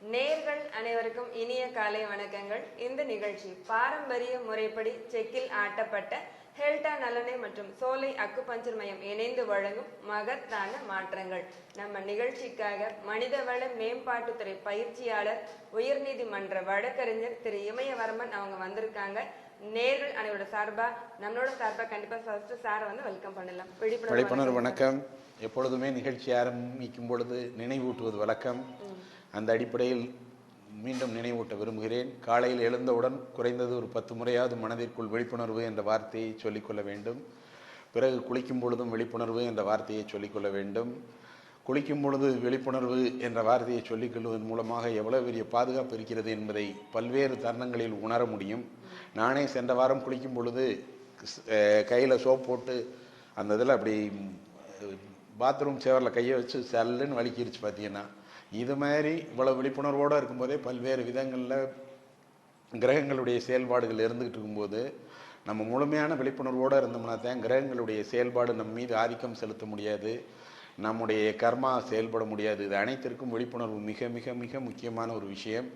நேர்கள் அனைவருக்கும் இனிய காலை வணக்கங்கள். இந்த நிகழ்ச்சி பாரம்பரிய முறைப்படி செக்கில் ஆட்டப்பட்ட ஹெல்டா நலனை மற்றும் சோலை அக்குபஞ்சர் மையம் இணைந்து வழங்கும் மகத்தான மாற்றங்கள். நம்ம நிகழ்ச்சிக்காக மனிதவள மேம்பாட்டுத்துறை பயிற்சியாளர், உயர்நீதிமன்ற வழக்கறிஞர் திரு இமயவர்மன் அவங்க வந்திருக்காங்க. நேர்கள் அனைவரோட சார்பா, நம்மளோட சார்பா கண்டிப்பா ஃபர்ஸ்ட் சாரை வந்து வெல்கம் பண்ணலாம். விழிப்புணர்வு வணக்கம். எப்பொழுதுமே நிகழ்ச்சி ஆரம்பிக்கும் பொழுது நினைவூட்டுவது வழக்கம். அந்த அடிப்படையில் மீண்டும் நினைவூட்ட விரும்புகிறேன். காலையில் எழுந்தவுடன் குறைந்தது ஒரு 10 முறையாவது மனதிற்குள் விழிப்புணர்வு என்ற வார்த்தையை சொல்லிக்கொள்ள வேண்டும். பிறகு குளிக்கும் பொழுதும் விழிப்புணர்வு என்ற வார்த்தையை சொல்லிக்கொள்ள வேண்டும். குளிக்கும் பொழுது விழிப்புணர்வு என்ற வார்த்தையை சொல்லிக்கொள்வதன் மூலமாக எவ்வளவு பெரிய பாதுகாப்பு இருக்கிறது என்பதை பல்வேறு தருணங்களில் உணர முடியும். நானே சென்ற வாரம் குளிக்கும் பொழுது கையில் சோப் போட்டு அந்த இதில் அப்படி பாத்ரூம் சேவரில் கையை வச்சு சல்லுன்னு வலிக்கிருச்சு. பார்த்தீங்கன்னா இது மாதிரி இவ்வளோ விழிப்புணர்வோடு இருக்கும்போதே பல்வேறு விதங்களில் கிரகங்களுடைய செயல்பாடுகள் இருந்துக்கிட்டு இருக்கும்போது நம்ம முழுமையான விழிப்புணர்வோடு இருந்தோம்னா தான் கிரகங்களுடைய செயல்பாடு நம்ம மீது ஆதிக்கம் செலுத்த முடியாது, நம்முடைய கர்மா செயல்பட முடியாது. இது அனைத்திற்கும் விழிப்புணர்வு மிக மிக மிக முக்கியமான ஒரு விஷயம்.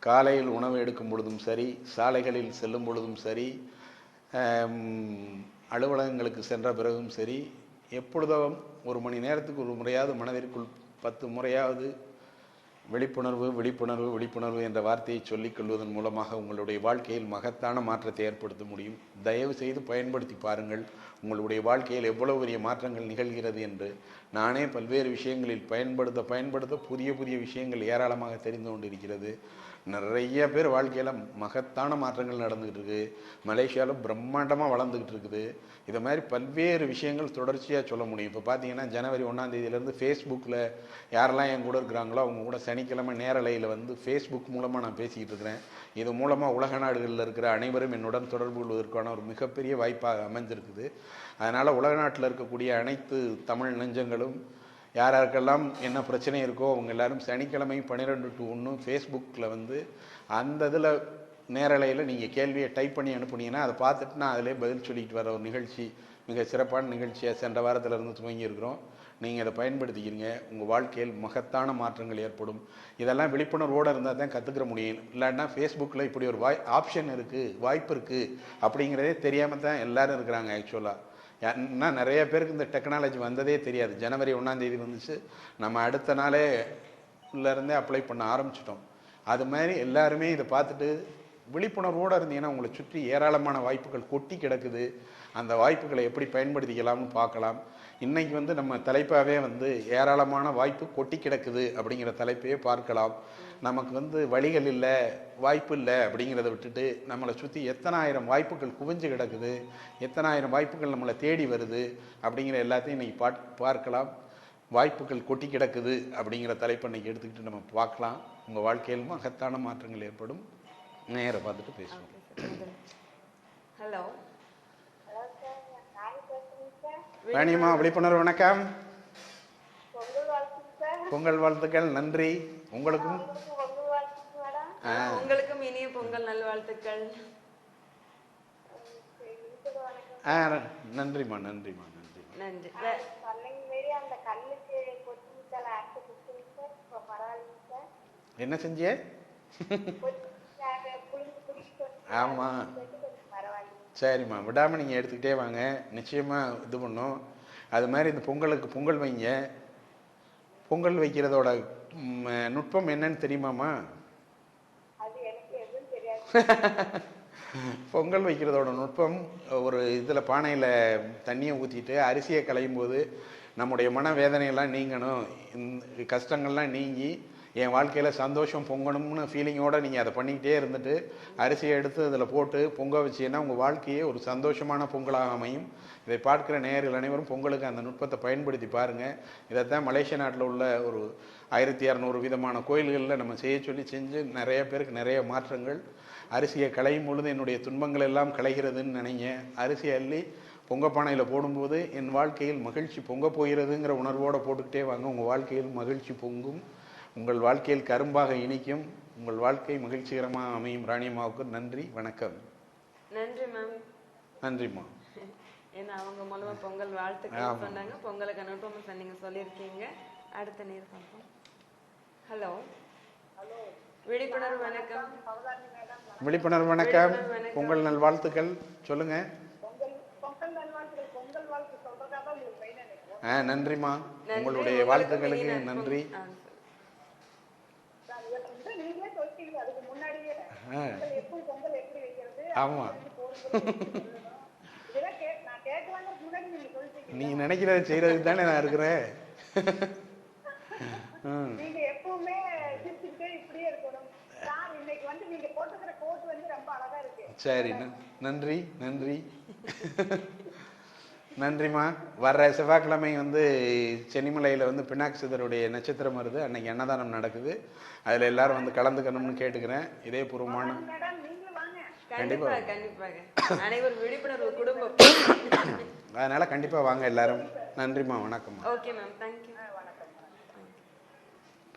காலையில் உணவு எடுக்கும் பொழுதும் சரி, சாலைகளில் செல்லும் பொழுதும் சரி, அலுவலகங்களுக்கு சென்ற பிறகும் சரி, எப்பொழுதும் ஒரு மணி நேரத்துக்கு ஒரு முறையாவது மனதிற்குள் 10 முறையாவது விழிப்புணர்வு விழிப்புணர்வு விழிப்புணர்வு என்ற வார்த்தையை சொல்லிக் கொள்வதன் மூலமாக உங்களுடைய வாழ்க்கையில் மகத்தான மாற்றத்தை ஏற்படுத்த முடியும். தயவு செய்து பயன்படுத்தி பாருங்கள். உங்களுடைய வாழ்க்கையில் எவ்வளவு பெரிய மாற்றங்கள் நிகழ்கிறது என்று நானே பல்வேறு விஷயங்களில் பயன்படுத்த புதிய புதிய விஷயங்கள் ஏராளமாக தெரிந்து கொண்டிருக்கிறது. நிறைய பேர் வாழ்க்கையில் மகத்தான மாற்றங்கள் நடந்துக்கிட்டு இருக்குது. மலேசியாவில் பிரம்மாண்டமாக வளர்ந்துக்கிட்டு இருக்குது. இதை மாதிரி பல்வேறு விஷயங்கள் தொடர்ச்சியாக சொல்ல முடியும். இப்போ பார்த்தீங்கன்னா ஜனவரி 1ஆம் தேதியிலேருந்து ஃபேஸ்புக்கில் யாரெல்லாம் என் கூட இருக்கிறாங்களோ அவங்க கூட சனிக்கிழமை நேரலையில் வந்து ஃபேஸ்புக் மூலமாக நான் பேசிக்கிட்டு இருக்கிறேன். இது மூலமாக உலக நாடுகளில் இருக்கிற அனைவரும் என்னுடன் தொடர்பு கொள்வதற்கான ஒரு மிகப்பெரிய வாய்ப்பாக அமைஞ்சிருக்குது. அதனால் உலக நாட்டில் இருக்கக்கூடிய அனைத்து தமிழ் நெஞ்சங்களும் யாருக்கெல்லாம் என்ன பிரச்சனை இருக்கோ அவங்க எல்லாரும் சனிக்கிழமை 12 to 1 ஃபேஸ்புக்கில் வந்து அந்த இதில் நேரலையில் நீங்கள் கேள்வியை டைப் பண்ணி அனுப்புனீங்கன்னா அதை பார்த்துட்டு நான் அதிலே பதில் சொல்லிட்டு வர ஒரு நிகழ்ச்சி, மிக சிறப்பான நிகழ்ச்சியாக சென்ற வாரத்திலிருந்து துவங்கியிருக்கிறோம். நீங்கள் அதை பயன்படுத்திக்கிறீங்க. உங்கள் வாழ்க்கையில் மகத்தான மாற்றங்கள் ஏற்படும். இதெல்லாம் விழிப்புணர்வோடு இருந்தால் தான் கற்றுக்கிற முடியும். இல்லாட்டினா ஃபேஸ்புக்கில் இப்படி ஒரு ஆப்ஷன் இருக்குது, வாய்ப்பு இருக்குது அப்படிங்கிறதே தெரியாமல் தான் எல்லோரும் இருக்கிறாங்க. ஆக்சுவலாக ஏன்னா நிறைய பேருக்கு இந்த டெக்னாலஜி வந்ததே தெரியாது. ஜனவரி 1ஆம் தேதி வந்துச்சு, நம்ம அடுத்த நாளே இருந்தே அப்ளை பண்ண ஆரம்பிச்சிட்டோம். அது மாதிரி எல்லாருமே இதை பார்த்துட்டு விழிப்புணர்வோடு இருந்தீங்கன்னா உங்களை சுற்றி ஏராளமான வாய்ப்புகள் கொட்டி கிடக்குது. அந்த வாய்ப்புகளை எப்படி பயன்படுத்திக்கலாம்னு பார்க்கலாம். இன்றைக்கி வந்து நம்ம தலைப்பாகவே வந்து ஏராளமான வாய்ப்பு கொட்டி கிடக்குது அப்படிங்கிற தலைப்பையே பார்க்கலாம். நமக்கு வந்து வழிகள் இல்லை, வாய்ப்பு இல்லை அப்படிங்கிறத விட்டுட்டு நம்மளை சுற்றி எத்தனாயிரம் வாய்ப்புகள் குவிஞ்சு கிடக்குது, எத்தனாயிரம் வாய்ப்புகள் நம்மளை தேடி வருது அப்படிங்கிற எல்லாத்தையும் இன்றைக்கி பார்க்கலாம். வாய்ப்புகள் கொட்டி கிடக்குது அப்படிங்கிற தலைப்பை இன்றைக்கி எடுத்துக்கிட்டு நம்ம பார்க்கலாம். உங்கள் வாழ்க்கையில் மகத்தான மாற்றங்கள் ஏற்படும். நேர பார்த்துட்டு பேசுவோம். ஹலோ ராணியம்மா, விழிப்புணர்வு வணக்கம். பொங்கல் வாழ்த்துக்கள். நன்றி. உங்களுக்கும் இனிய பொங்கல் நல்வாழ்த்துக்கள். நன்றிம்மா நன்றிம்மா நன்றி. என்ன செஞ்சிய? ஆமா சரிம்மா, விடாமல் நீங்கள் எடுத்துக்கிட்டே வாங்க, நிச்சயமாக இது பண்ணும். அது மாதிரி இந்த பொங்கலுக்கு பொங்கல் வைங்க. பொங்கல் வைக்கிறதோட நுட்பம் என்னன்னு தெரியுமாம்மா? பொங்கல் வைக்கிறதோட நுட்பம், ஒரு இதில் பானையில் தண்ணியை ஊற்றிட்டு அரிசியை களையும் போது நம்முடைய மனவேதனையெல்லாம் நீங்கணும், கஷ்டங்கள்லாம் நீங்கி என் வாழ்க்கையில் சந்தோஷம் பொங்கணும்னு ஃபீலிங்கோடு நீங்கள் அதை பண்ணிக்கிட்டே இருந்துட்டு அரிசியை எடுத்து அதில் போட்டு பொங்க வச்சீங்கன்னா உங்கள் வாழ்க்கையே ஒரு சந்தோஷமான பொங்கலாக அமையும். இதை பார்க்குற நேயர்கள் அனைவரும் பொங்கலுக்கு அந்த நுட்பத்தை பயன்படுத்தி பாருங்கள். இதைத்தான் மலேசியா நாட்டில் உள்ள ஒரு 1200 விதமான கோயில்களில் நம்ம செஞ்சு நிறைய பேருக்கு நிறைய மாற்றங்கள். அரிசியை களையும் பொழுது என்னுடைய துன்பங்கள் எல்லாம் களைகிறதுன்னு நினைங்க. அரிசி அள்ளி பொங்கப்பானையில் போடும்போது என் வாழ்க்கையில் மகிழ்ச்சி பொங்க போகிறதுங்கிற உணர்வோடு போட்டுக்கிட்டே வாங்க. உங்கள் வாழ்க்கையில் மகிழ்ச்சி பொங்கும், உங்கள் வாழ்க்கையில் கரும்பாக இனிக்கும், உங்கள் வாழ்க்கை மகிழ்ச்சிகரமாக அமையும். ராணியம்மாவுக்கு நன்றி, வணக்கம். நன்றி மேம். நன்றிம்மா. ஏன்னா அவங்க மூலமா பொங்கல் வாழ்த்துக்கள் சொன்னாங்க, பொங்கலுக்கு நுட்பம் நீங்க சொல்லியிருக்கீங்க. அடுத்த நேரம் பார்ப்போம். ஹலோ. ஹலோ விழிப்புணர்வு வணக்கம். விழிப்புணர்வு வணக்கம். பொங்கல் நல்வாழ்த்துக்கள். சொல்லுங்க. நன்றிம்மா, உங்களுடைய வாழ்த்துக்களுக்கு நன்றி. ஆமா, நீங்க நினைக்கிறத செய்யறதுக்கு தானே நான் இருக்கிறேன். சரி, நன்றி நன்றி நன்றிம்மா. வர்ற செவ்வாய்க்கிழமை சென்னிமலையில் பினாக் சிதருடைய நட்சத்திரம் வருது. அன்னைக்கு அன்னதானம் நடக்குது. அதில் எல்லாரும் கலந்துக்கணும்னு கேட்டுக்கிறேன். இதே பூர்வமான கண்டிப்பாக கண்டிப்பாக அனைவரும் விழிப்புணர்வு குடும்பம். அதனால கண்டிப்பாக வாங்க எல்லாரும். நன்றிம்மா, வணக்கம். Okay ma'am, thank you.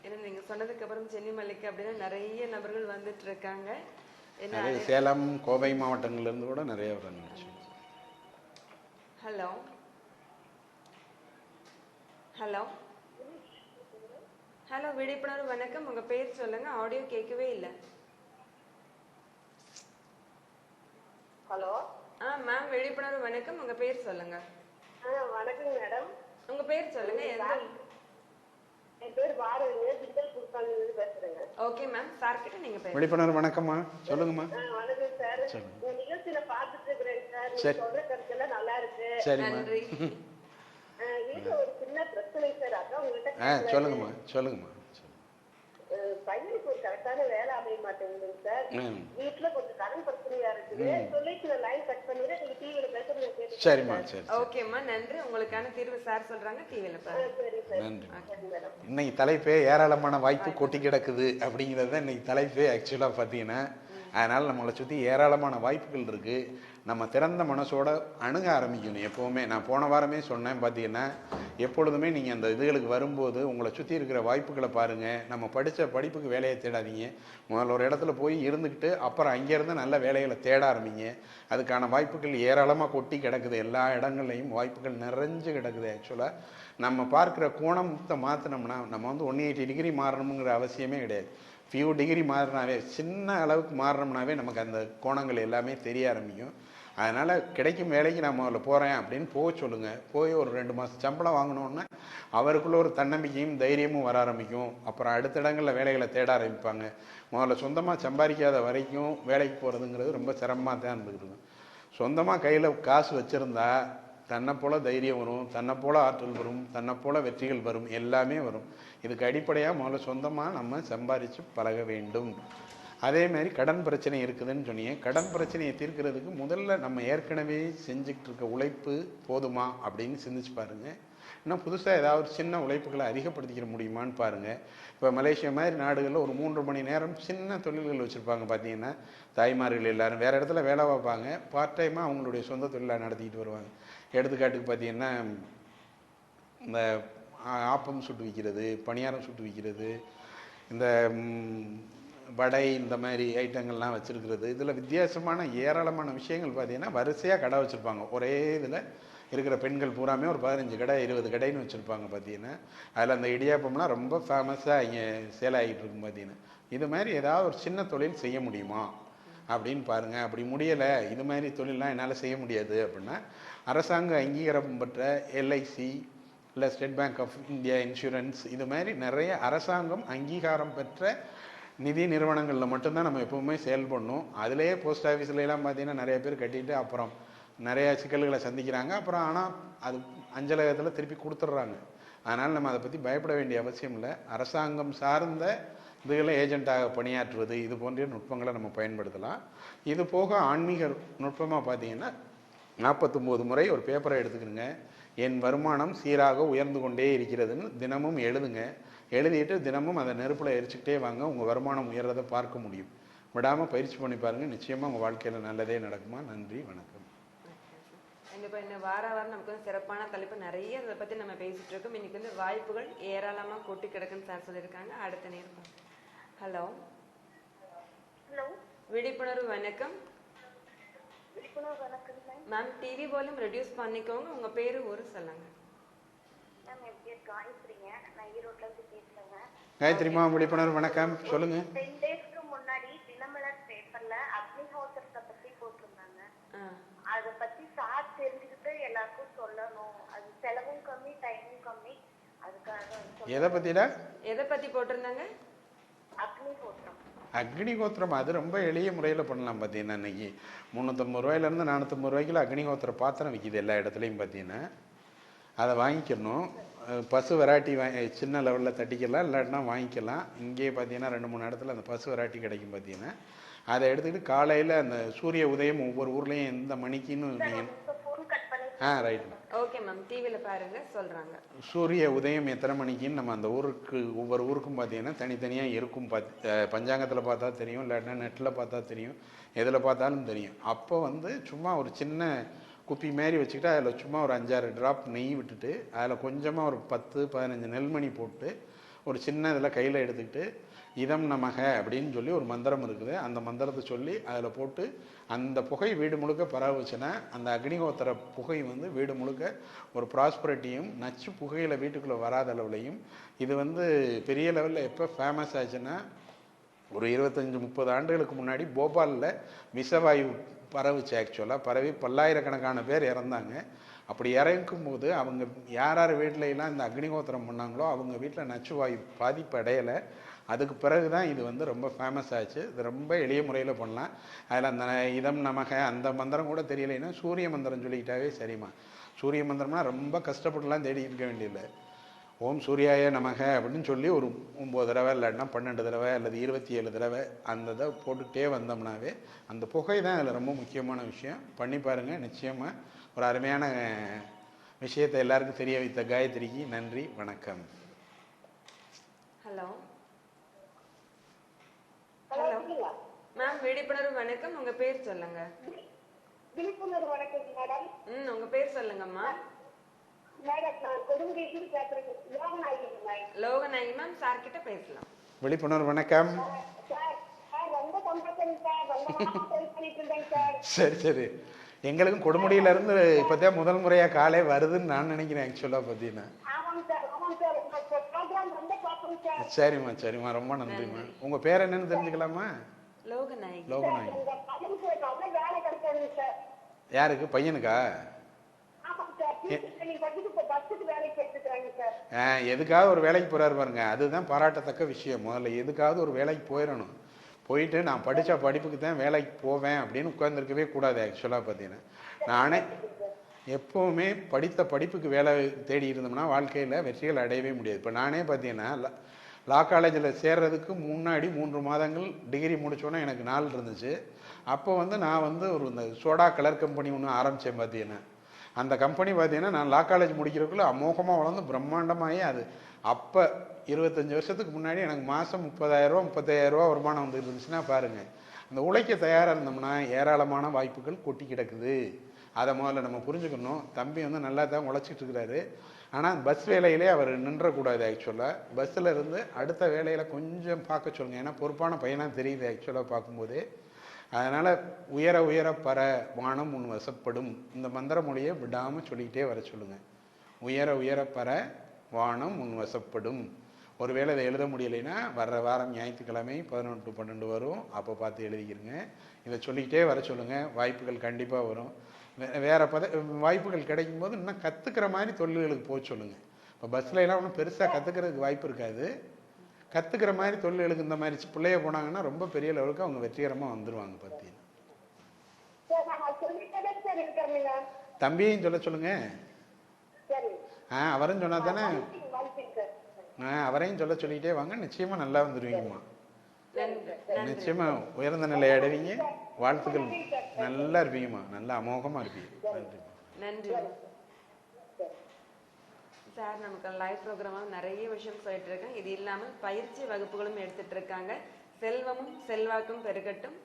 ஏன்னா நீங்க சொன்னதுக்கு அப்புறம் சென்னிமலைக்கு அப்படின்னா நிறைய நபர்கள் வந்துட்டு இருக்காங்க. சேலம், கோவை மாவட்டங்கள்ல இருந்து கூட நிறைய வராங்க. ஹலோ ஹலோ ஹலோ, விழிப்புணர்வு வணக்கம். உங்க பேர் சொல்லுங்க. ஆடியோ கேட்கவே இல்லை. ஹலோ. மேம், விழிப்புணர்வு வணக்கம். உங்க பேர் சொல்லுங்க. வணக்கம் மேடம். உங்க பேர் சொல்லுங்க. என் பேர் பாரதிங்க, திண்டல் குருக்காலிலிருந்து பேசுறேங்க. ஓகே மேம், சார் கிட்ட நீங்க பேசுங்க. விழிப்புணர்வு வணக்கம்மா, சொல்லுங்கம்மா. வணக்கம் சார். இந்த நிகழ்ச்சியில பார்த்துட்டு இருக்கிறேன் சார். நீங்க சொல்ற கருத்தெல்லாம் நல்லா இருக்கு. நன்றி. வீட்டுல ஒரு சின்ன பிரச்சனை சார், அதான் உங்ககிட்ட. சொல்லுங்கம்மா சொல்லுங்கம்மா. பையனுக்கு ஒரு கரெக்டான வேலை அமைய மாட்டேங்குது சார். வீட்டுல கொஞ்சம் கடன் பிரச்சனையா இருக்குது. சொல்லிட்டு லைன் கட் பண்ணிட்டு நீங்க டிவில பேசுறது கேட்டு. சரிம்மா, சரி. ஓகேம்மா, நன்றி. உங்களுக்கான தீர்வு சார் சொல்றாங்க, டிவில பாருங்க. சரி சார். நன்றி. இன்னைக்கு தலைப்பே ஏராளமான வாய்ப்பு கொட்டி கிடக்குது அப்படிங்கிறது தான் இன்னைக்கு தலைப்பே ஆக்சுவலா பார்த்தீங்கன்னா. அதனால் நம்மளை சுற்றி ஏராளமான வாய்ப்புகள் இருக்குது. நம்ம திறந்த மனசோட அணுக ஆரம்பிக்கணும் எப்போவுமே. நான் போன வாரமே சொன்னேன் பார்த்தீங்கன்னா, எப்பொழுதுமே நீங்கள் அந்த இதுகளுக்கு வரும்போது உங்களை சுற்றி இருக்கிற வாய்ப்புகளை பாருங்கள். நம்ம படித்த படிப்புக்கு வேலையை தேடாதீங்க. முதல்ல ஒரு இடத்துல போய் இருந்துக்கிட்டு அப்புறம் அங்கேருந்து நல்ல வேலைகளை தேட ஆரம்பிங்க. அதுக்கான வாய்ப்புகள் ஏராளமாக கொட்டி கிடக்குது. எல்லா இடங்கள்லையும் வாய்ப்புகள் நிறைஞ்சு கிடக்குது. ஆக்சுவலாக நம்ம பார்க்குற கோணத்தை மாற்றினோம்னா நம்ம 180 டிகிரி மாறணுங்கிற அவசியமே கிடையாது. ஃபியூ டிகிரி மாறினாவே, சின்ன அளவுக்கு மாறினோம்னாவே நமக்கு அந்த கோணங்கள் எல்லாமே தெரிய ஆரம்பிக்கும். அதனால் கிடைக்கும் வேலைக்கு நான் முதல்ல போகிறேன் அப்படின்னு போக சொல்லுங்கள். போய் ஒரு 2 மாதம் சம்பளம் வாங்கினோன்னா அவருக்குள்ள ஒரு தன்னம்பிக்கையும் தைரியமும் வர ஆரம்பிக்கும். அப்புறம் அடுத்த இடங்களில் வேலைகளை தேட ஆரம்பிப்பாங்க. முதல்ல சொந்தமாக சம்பாதிக்காத வரைக்கும் வேலைக்கு போகிறதுங்கிறது ரொம்ப சிரமமாக தான் இருந்துக்கிட்டு. சொந்தமாக கையில் காசு வச்சுருந்தா தன்னை போல் தைரியம் வரும், தன்னை போல் ஆற்றல் வரும், தன்னை போல் வெற்றிகள் வரும், எல்லாமே வரும். இதுக்கு அடிப்படையாக முதல்ல சொந்தமாக நம்ம சம்பாதிச்சு பழக வேண்டும். அதேமாதிரி கடன் பிரச்சனை இருக்குதுன்னு சொன்னீங்க. கடன் பிரச்சனையை தீர்க்கிறதுக்கு முதல்ல நம்ம ஏற்கனவே செஞ்சுக்கிட்டு இருக்க உழைப்பு போதுமா அப்படின்னு சிந்திச்சு பாருங்கள். இன்னும் புதுசாக ஏதாவது சின்ன உழைப்புகளை அதிகப்படுத்திக்கிற முடியுமான்னு பாருங்கள். இப்போ மலேசியா மாதிரி நாடுகளில் ஒரு 3 மணி நேரம் சின்ன தொழில்கள் வச்சுருப்பாங்க. பார்த்தீங்கன்னா தாய்மார்கள் எல்லாரும் வேறு இடத்துல வேலை பார்ப்பாங்க, பார்ட் டைமாக அவங்களுடைய சொந்த தொழிலாக நடத்திக்கிட்டு வருவாங்க. எடுத்துக்காட்டுக்கு பார்த்தீங்கன்னா இந்த ஆப்பம் சுட்டு விற்கிறது, பணியாரம் சுட்டு விற்கிறது, இந்த வடை, இந்த மாதிரி ஐட்டங்கள்லாம் வச்சுருக்கிறது. இதில் வித்தியாசமான ஏராளமான விஷயங்கள் பார்த்தீங்கன்னா வரிசையாக கடை வச்சுருப்பாங்க. ஒரே இதில் இருக்கிற பெண்கள் பூராமே ஒரு 15 கடை 20 கடைன்னு வச்சுருப்பாங்க. பார்த்தீங்கன்னா அதில் அந்த இடியாப்பம்லாம் ரொம்ப ஃபேமஸாக இங்கே சேல் ஆகிட்டு இருக்கும். பார்த்தீங்கன்னா இது மாதிரி ஏதாவது ஒரு சின்ன தொழில் செய்ய முடியுமா அப்படின்னு பாருங்கள். அப்படி முடியலை, இது மாதிரி தொழிலெலாம் என்னால் செய்ய முடியாது அப்படின்னா அரசாங்க அங்கீகாரம் பெற்ற எல்ஐசி இல்லை State Bank of India insurance, இது மாதிரி நிறைய அரசாங்கம் அங்கீகாரம் பெற்ற நிதி நிறுவனங்களில் மட்டும்தான் நம்ம எப்போவுமே செயல்படணும். அதிலேயே போஸ்ட் ஆஃபீஸ்லாம் பார்த்தீங்கன்னா நிறைய பேர் கட்டிட்டு அப்புறம் நிறையா சிக்கல்களை சந்திக்கிறாங்க. அப்புறம் ஆனால் அது அஞ்சலகத்தில் திருப்பி கொடுத்துட்றாங்க. அதனால் நம்ம அதை பற்றி பயப்பட வேண்டிய அவசியம் இல்லை. அரசாங்கம் சார்ந்த இதுகளை ஏஜெண்ட்டாக பணியாற்றுவது, இது போன்ற நுட்பங்களை நம்ம பயன்படுத்தலாம். இது போக ஆன்மீக நுட்பமாக பார்த்தீங்கன்னா 49 முறை ஒரு பேப்பரை எடுத்துக்கிடுங்க. என் வருமானம் சீராக உயர்ந்து கொண்டே இருக்கிறதுன்னு தினமும் எழுதுங்க. எழுதிட்டு தினமும் அதை நெருப்பில் எரிச்சுக்கிட்டே வாங்க. உங்கள் வருமானம் உயர்றதை பார்க்க முடியும். விடாமல் பயிற்சி பண்ணி பாருங்கள். நிச்சயமாக உங்கள் வாழ்க்கையில் நல்லதே நடக்குமா. நன்றி, வணக்கம். கண்டிப்பாக இந்த வாரம் நமக்கு சிறப்பான தலைப்பு நிறைய அதை பற்றி நம்ம பேசிகிட்டு இருக்கோம். இன்னைக்கு வாய்ப்புகள் ஏராளமாக கொட்டி கிடக்குன்னு சார் சொல்லியிருக்காங்க. அடுத்த நேரம். ஹலோ ஹலோ, விழிப்புணர்வு வணக்கம். விழிப்புணர்வு வணக்கம் மேம். டிவி வால்யூம் ரெடியூஸ் பண்ணிக்கோங்க. உங்கள் பேர் ஊர் சொல்லுங்கள். மேம், என் பேர் காயத்ரிங்க. நான் ஈரோட்டில் இருந்து பேசுகிறேங்க. காயத்ரிமா, விழிப்புணர்வு வணக்கம், சொல்லுங்கள். 10 days எதை பற்றிடா? எதை பத்தி போட்டிருந்தாங்க? அக்னிஹோத்திரம். அக்னிஹோத்திரம் அது ரொம்ப எளிய முறையில் பண்ணலாம். பார்த்தீங்கன்னா இன்னைக்கு 350 ரூபாயிலேருந்து 450 ரூபாய்க்குள்ள அக்னிஹோத்திர பாத்திரம் விற்கிது எல்லா இடத்துலையும். பார்த்தீங்கன்னா அதை வாங்கிக்கணும். பசு வெரைட்டி சின்ன லெவலில் தட்டிக்கலாம், இல்லாட்டினா வாங்கிக்கலாம். இங்கேயே பார்த்தீங்கன்னா 2-3 இடத்துல அந்த பசு வெரைட்டி கிடைக்கும். பார்த்தீங்கன்னா அதை எடுத்துக்கிட்டு காலையில் அந்த சூரிய உதயம் ஒவ்வொரு ஊர்லேயும் எந்த மணிக்குன்னு நீங்கள் ரைட் ஓகே மேம், டிவியில் பாருங்க சொல்றாங்க. சூரிய உதயம் எத்தனை மணிக்குன்னு நம்ம அந்த ஊருக்கு ஒவ்வொரு ஊருக்கும் பார்த்தீங்கன்னா தனித்தனியாக இருக்கும். பஞ்சாங்கத்தில் பார்த்தா தெரியும், இல்லாட்டினா நெட்டில் பார்த்தா தெரியும், எதில் பார்த்தாலும் தெரியும். அப்போ வந்து சும்மா ஒரு சின்ன குப்பி மாரி வச்சுக்கிட்டு அதில் சும்மா ஒரு 5-6 ட்ராப் நெய் விட்டுட்டு அதில் கொஞ்சமாக ஒரு 10-15 நெல்மணி போட்டு ஒரு சின்ன இதில் கையில் எடுத்துக்கிட்டு இதம் நமக அப்படின்னு சொல்லி ஒரு மந்திரம் இருக்குது. அந்த மந்திரத்தை சொல்லி அதில் போட்டு அந்த புகை வீடு முழுக்க பரவுச்சுன்னா அந்த அக்னிஹோத்திர புகை வந்து வீடு முழுக்க ஒரு ப்ராஸ்பரிட்டியும் நச்சு புகையில் வீட்டுக்குள்ளே வராத அளவுலையும் இது வந்து பெரிய லெவலில் எப்போ ஃபேமஸ் ஆச்சுன்னா ஒரு 25-30 ஆண்டுகளுக்கு முன்னாடி போபாலில் விஷவாயு பரவுச்சு. ஆக்சுவலாக பரவி பல்லாயிரக்கணக்கான பேர் இறந்தாங்க. அப்படி இறக்கும் போது அவங்க யார் யார் வீட்டிலலாம் இந்த அக்னிஹோத்திரம் பண்ணாங்களோ அவங்க வீட்டில் நச்சுவாயு பாதிப்பு அடையலை. அதுக்கு பிறகு தான் இது வந்து ரொம்ப ஃபேமஸ் ஆச்சு. இது ரொம்ப எளிய முறையில் பண்ணலாம். அதில் அந்த இதம் நமக அந்த மந்திரம் கூட தெரியலைன்னா சூரிய மந்திரம் சொல்லிக்கிட்டாவே சரிம்மா. சூரிய மந்திரம்னா ரொம்ப கஷ்டப்பட்டுலாம் தேடி இருக்க வேண்டியதில்லை. ஓம் சூர்யாய நமக அப்படின்னு சொல்லி ஒரு 9 தடவை இல்லாட்டினா 12 தடவை அல்லது 27 தடவை அந்த இதை போட்டுக்கிட்டே வந்தோம்னாவே அந்த புகை தான் அதில் ரொம்ப முக்கியமான விஷயம். பண்ணி பாருங்கள், நிச்சயமாக ஒரு அருமையான விஷயத்தை எல்லாருக்கும் தெரிய வைத்த காயத்ரிக்கு நன்றி, வணக்கம். ஹலோ ஹலோ மேம், விழிப்புணர்வு வணக்கம். உங்க பேர் சொல்லுங்க. விழிப்புணர்வு வணக்கம் மேடம். உங்க பேர் சொல்லுங்கம்மா. மேடம் நான் கொடுமுடியில் பேசுறேன். Loganayaki ma'am. Loganayaki ma'am, sir கிட்ட பேசலாம். விழிப்புணர்வு வணக்கம். சார் ரொம்ப சந்தோஷம் சார். ரொம்ப ஹெல்ப் பண்ணிட்டு இருந்தேன் சார். சரி சரி, எங்களுக்கும் கொடுமுடியிலேருந்து இப்போதான் முதல் முறையாக காலே வருதுன்னு நான் நினைக்கிறேன். ஆக்சுவலாக பார்த்தீங்கன்னா ஆமாம் சார், ஆமாம் சார். ப்ரோக்ராம் ரொம்ப பார்ப்போம் சார். சரிம்மா சரிம்மா, ரொம்ப நன்றிம்மா. உங்கள் பேர் என்னன்னு தெரிஞ்சுக்கலாமா? லோகநாயகி. லோகநாயகி. உங்க பையனுக்கு நல்ல வேலை கிடைச்சது சார். யாருக்கு? பையனுக்கா? ஆமாம் சார். நீங்க படிச்சுட்டு இப்போ பஸ்ஸுக்கு வேலைக்கு எடுத்துக்கிறாங்க சார். எதுக்காவது ஒரு வேலைக்கு போகிறாரு பாருங்க, அதுதான் பாராட்டத்தக்க விஷயம். முதல்ல எதுக்காவது ஒரு வேலைக்கு போயிடணும். போயிட்டு நான் படித்த படிப்புக்கு தான் வேலைக்கு போவேன் அப்படின்னு உட்காந்துருக்கவே கூடாது. ஆக்சுவலாக பார்த்தீங்கன்னா நானே எப்போவுமே படித்த படிப்புக்கு வேலை தேடி இருந்தோம்னா வாழ்க்கையில் வெற்றிகள் அடையவே முடியாது. இப்போ நானே பார்த்தீங்கன்னா லா காலேஜில் சேர்றதுக்கு முன்னாடி 3 மாதங்கள் டிகிரி முடித்தோன்னே எனக்கு நாள் இருந்துச்சு. அப்போ வந்து நான் வந்து ஒரு இந்த சோடா கலர் கம்பெனி ஒன்று ஆரம்பித்தேன். பார்த்தீங்கன்னா அந்த கம்பெனி பார்த்தீங்கன்னா நான் லா காலேஜ் முடிக்கிறதுக்குள்ளே அமோகமாக வளர்ந்து பிரம்மாண்டமாகி அது அப்போ 25 வருஷத்துக்கு முன்னாடி எனக்கு மாதம் 30,000 35,000 வருமானம் வந்து இருந்துச்சுன்னா பாருங்கள். அந்த உழைக்க தயாராக இருந்தோம்னா ஏராளமான வாய்ப்புகள் கொட்டி கிடக்குது. அதை முதல்ல நம்ம புரிஞ்சுக்கணும். தம்பி வந்து நல்லா தான் உழைச்சிட்டு இருக்கிறாரு. ஆனால் பஸ் வேலையிலே அவர் நின்றக்கூடாது. ஆக்சுவலாக பஸ்ஸில் இருந்து அடுத்த வேலையில் கொஞ்சம் பார்க்க சொல்லுங்கள். ஏன்னா பொறுப்பான பையனாக தெரியுது ஆக்சுவலாக பார்க்கும்போதே. அதனால் உயர உயர பர வானம் உன் வசப்படும் இந்த மந்திர மொழியை விடாமல் சொல்லிக்கிட்டே வர சொல்லுங்கள். உயர உயர பர வானம் உன் வசப்படும். ஒருவேளை இதை எழுத முடியலைன்னா வர்ற வாரம் ஞாயிற்றுக்கிழமை 11 to 12 வரும். அப்போ பார்த்து எழுதிக்கிறங்க. இதை சொல்லிக்கிட்டே வர சொல்லுங்கள். வாய்ப்புகள் கண்டிப்பாக வரும். வேறு வாய்ப்புகள் கிடைக்கும் போது இன்னும் கற்றுக்கிற மாதிரி தொழில்களுக்கு போக சொல்லுங்கள். இப்போ பஸ்ஸில் எல்லாம் ஒன்றும் பெருசாக கற்றுக்கிறதுக்கு வாய்ப்பு இருக்காது. கற்றுக்கிற மாதிரி தொழில்களுக்கு இந்த மாதிரி பிள்ளைய போனாங்கன்னா ரொம்ப பெரிய லெவலுக்கு அவங்க வெற்றிகரமாக வந்துடுவாங்க. பார்த்தீங்கன்னா தம்பியையும் சொல்ல சொல்லுங்க. அவரும் சொன்னா தானே. அவரையும் சொல்ல சொல்லிக்கிட்டே வாங்க. நிச்சயமாக நல்லா வந்துடுவீங்கம்மா. நிச்சயமா உயர்ந்த நிலை அடைவீங்க. வாழ்த்துக்கள். நல்லா இருப்பீங்கம்மா. நல்லா அமோகமாக இருப்பீங்க. நன்றி. நன்றி சார். நமக்கு லைவ் ப்ரோக்ராமாக நிறைய விஷயம் சொல்லிட்டு இருக்கேன். இது இல்லாமல் பயிற்சி வகுப்புகளும் எடுத்துட்டு இருக்காங்க. செல்வமும் செல்வாக்கும் பெருகட்டும்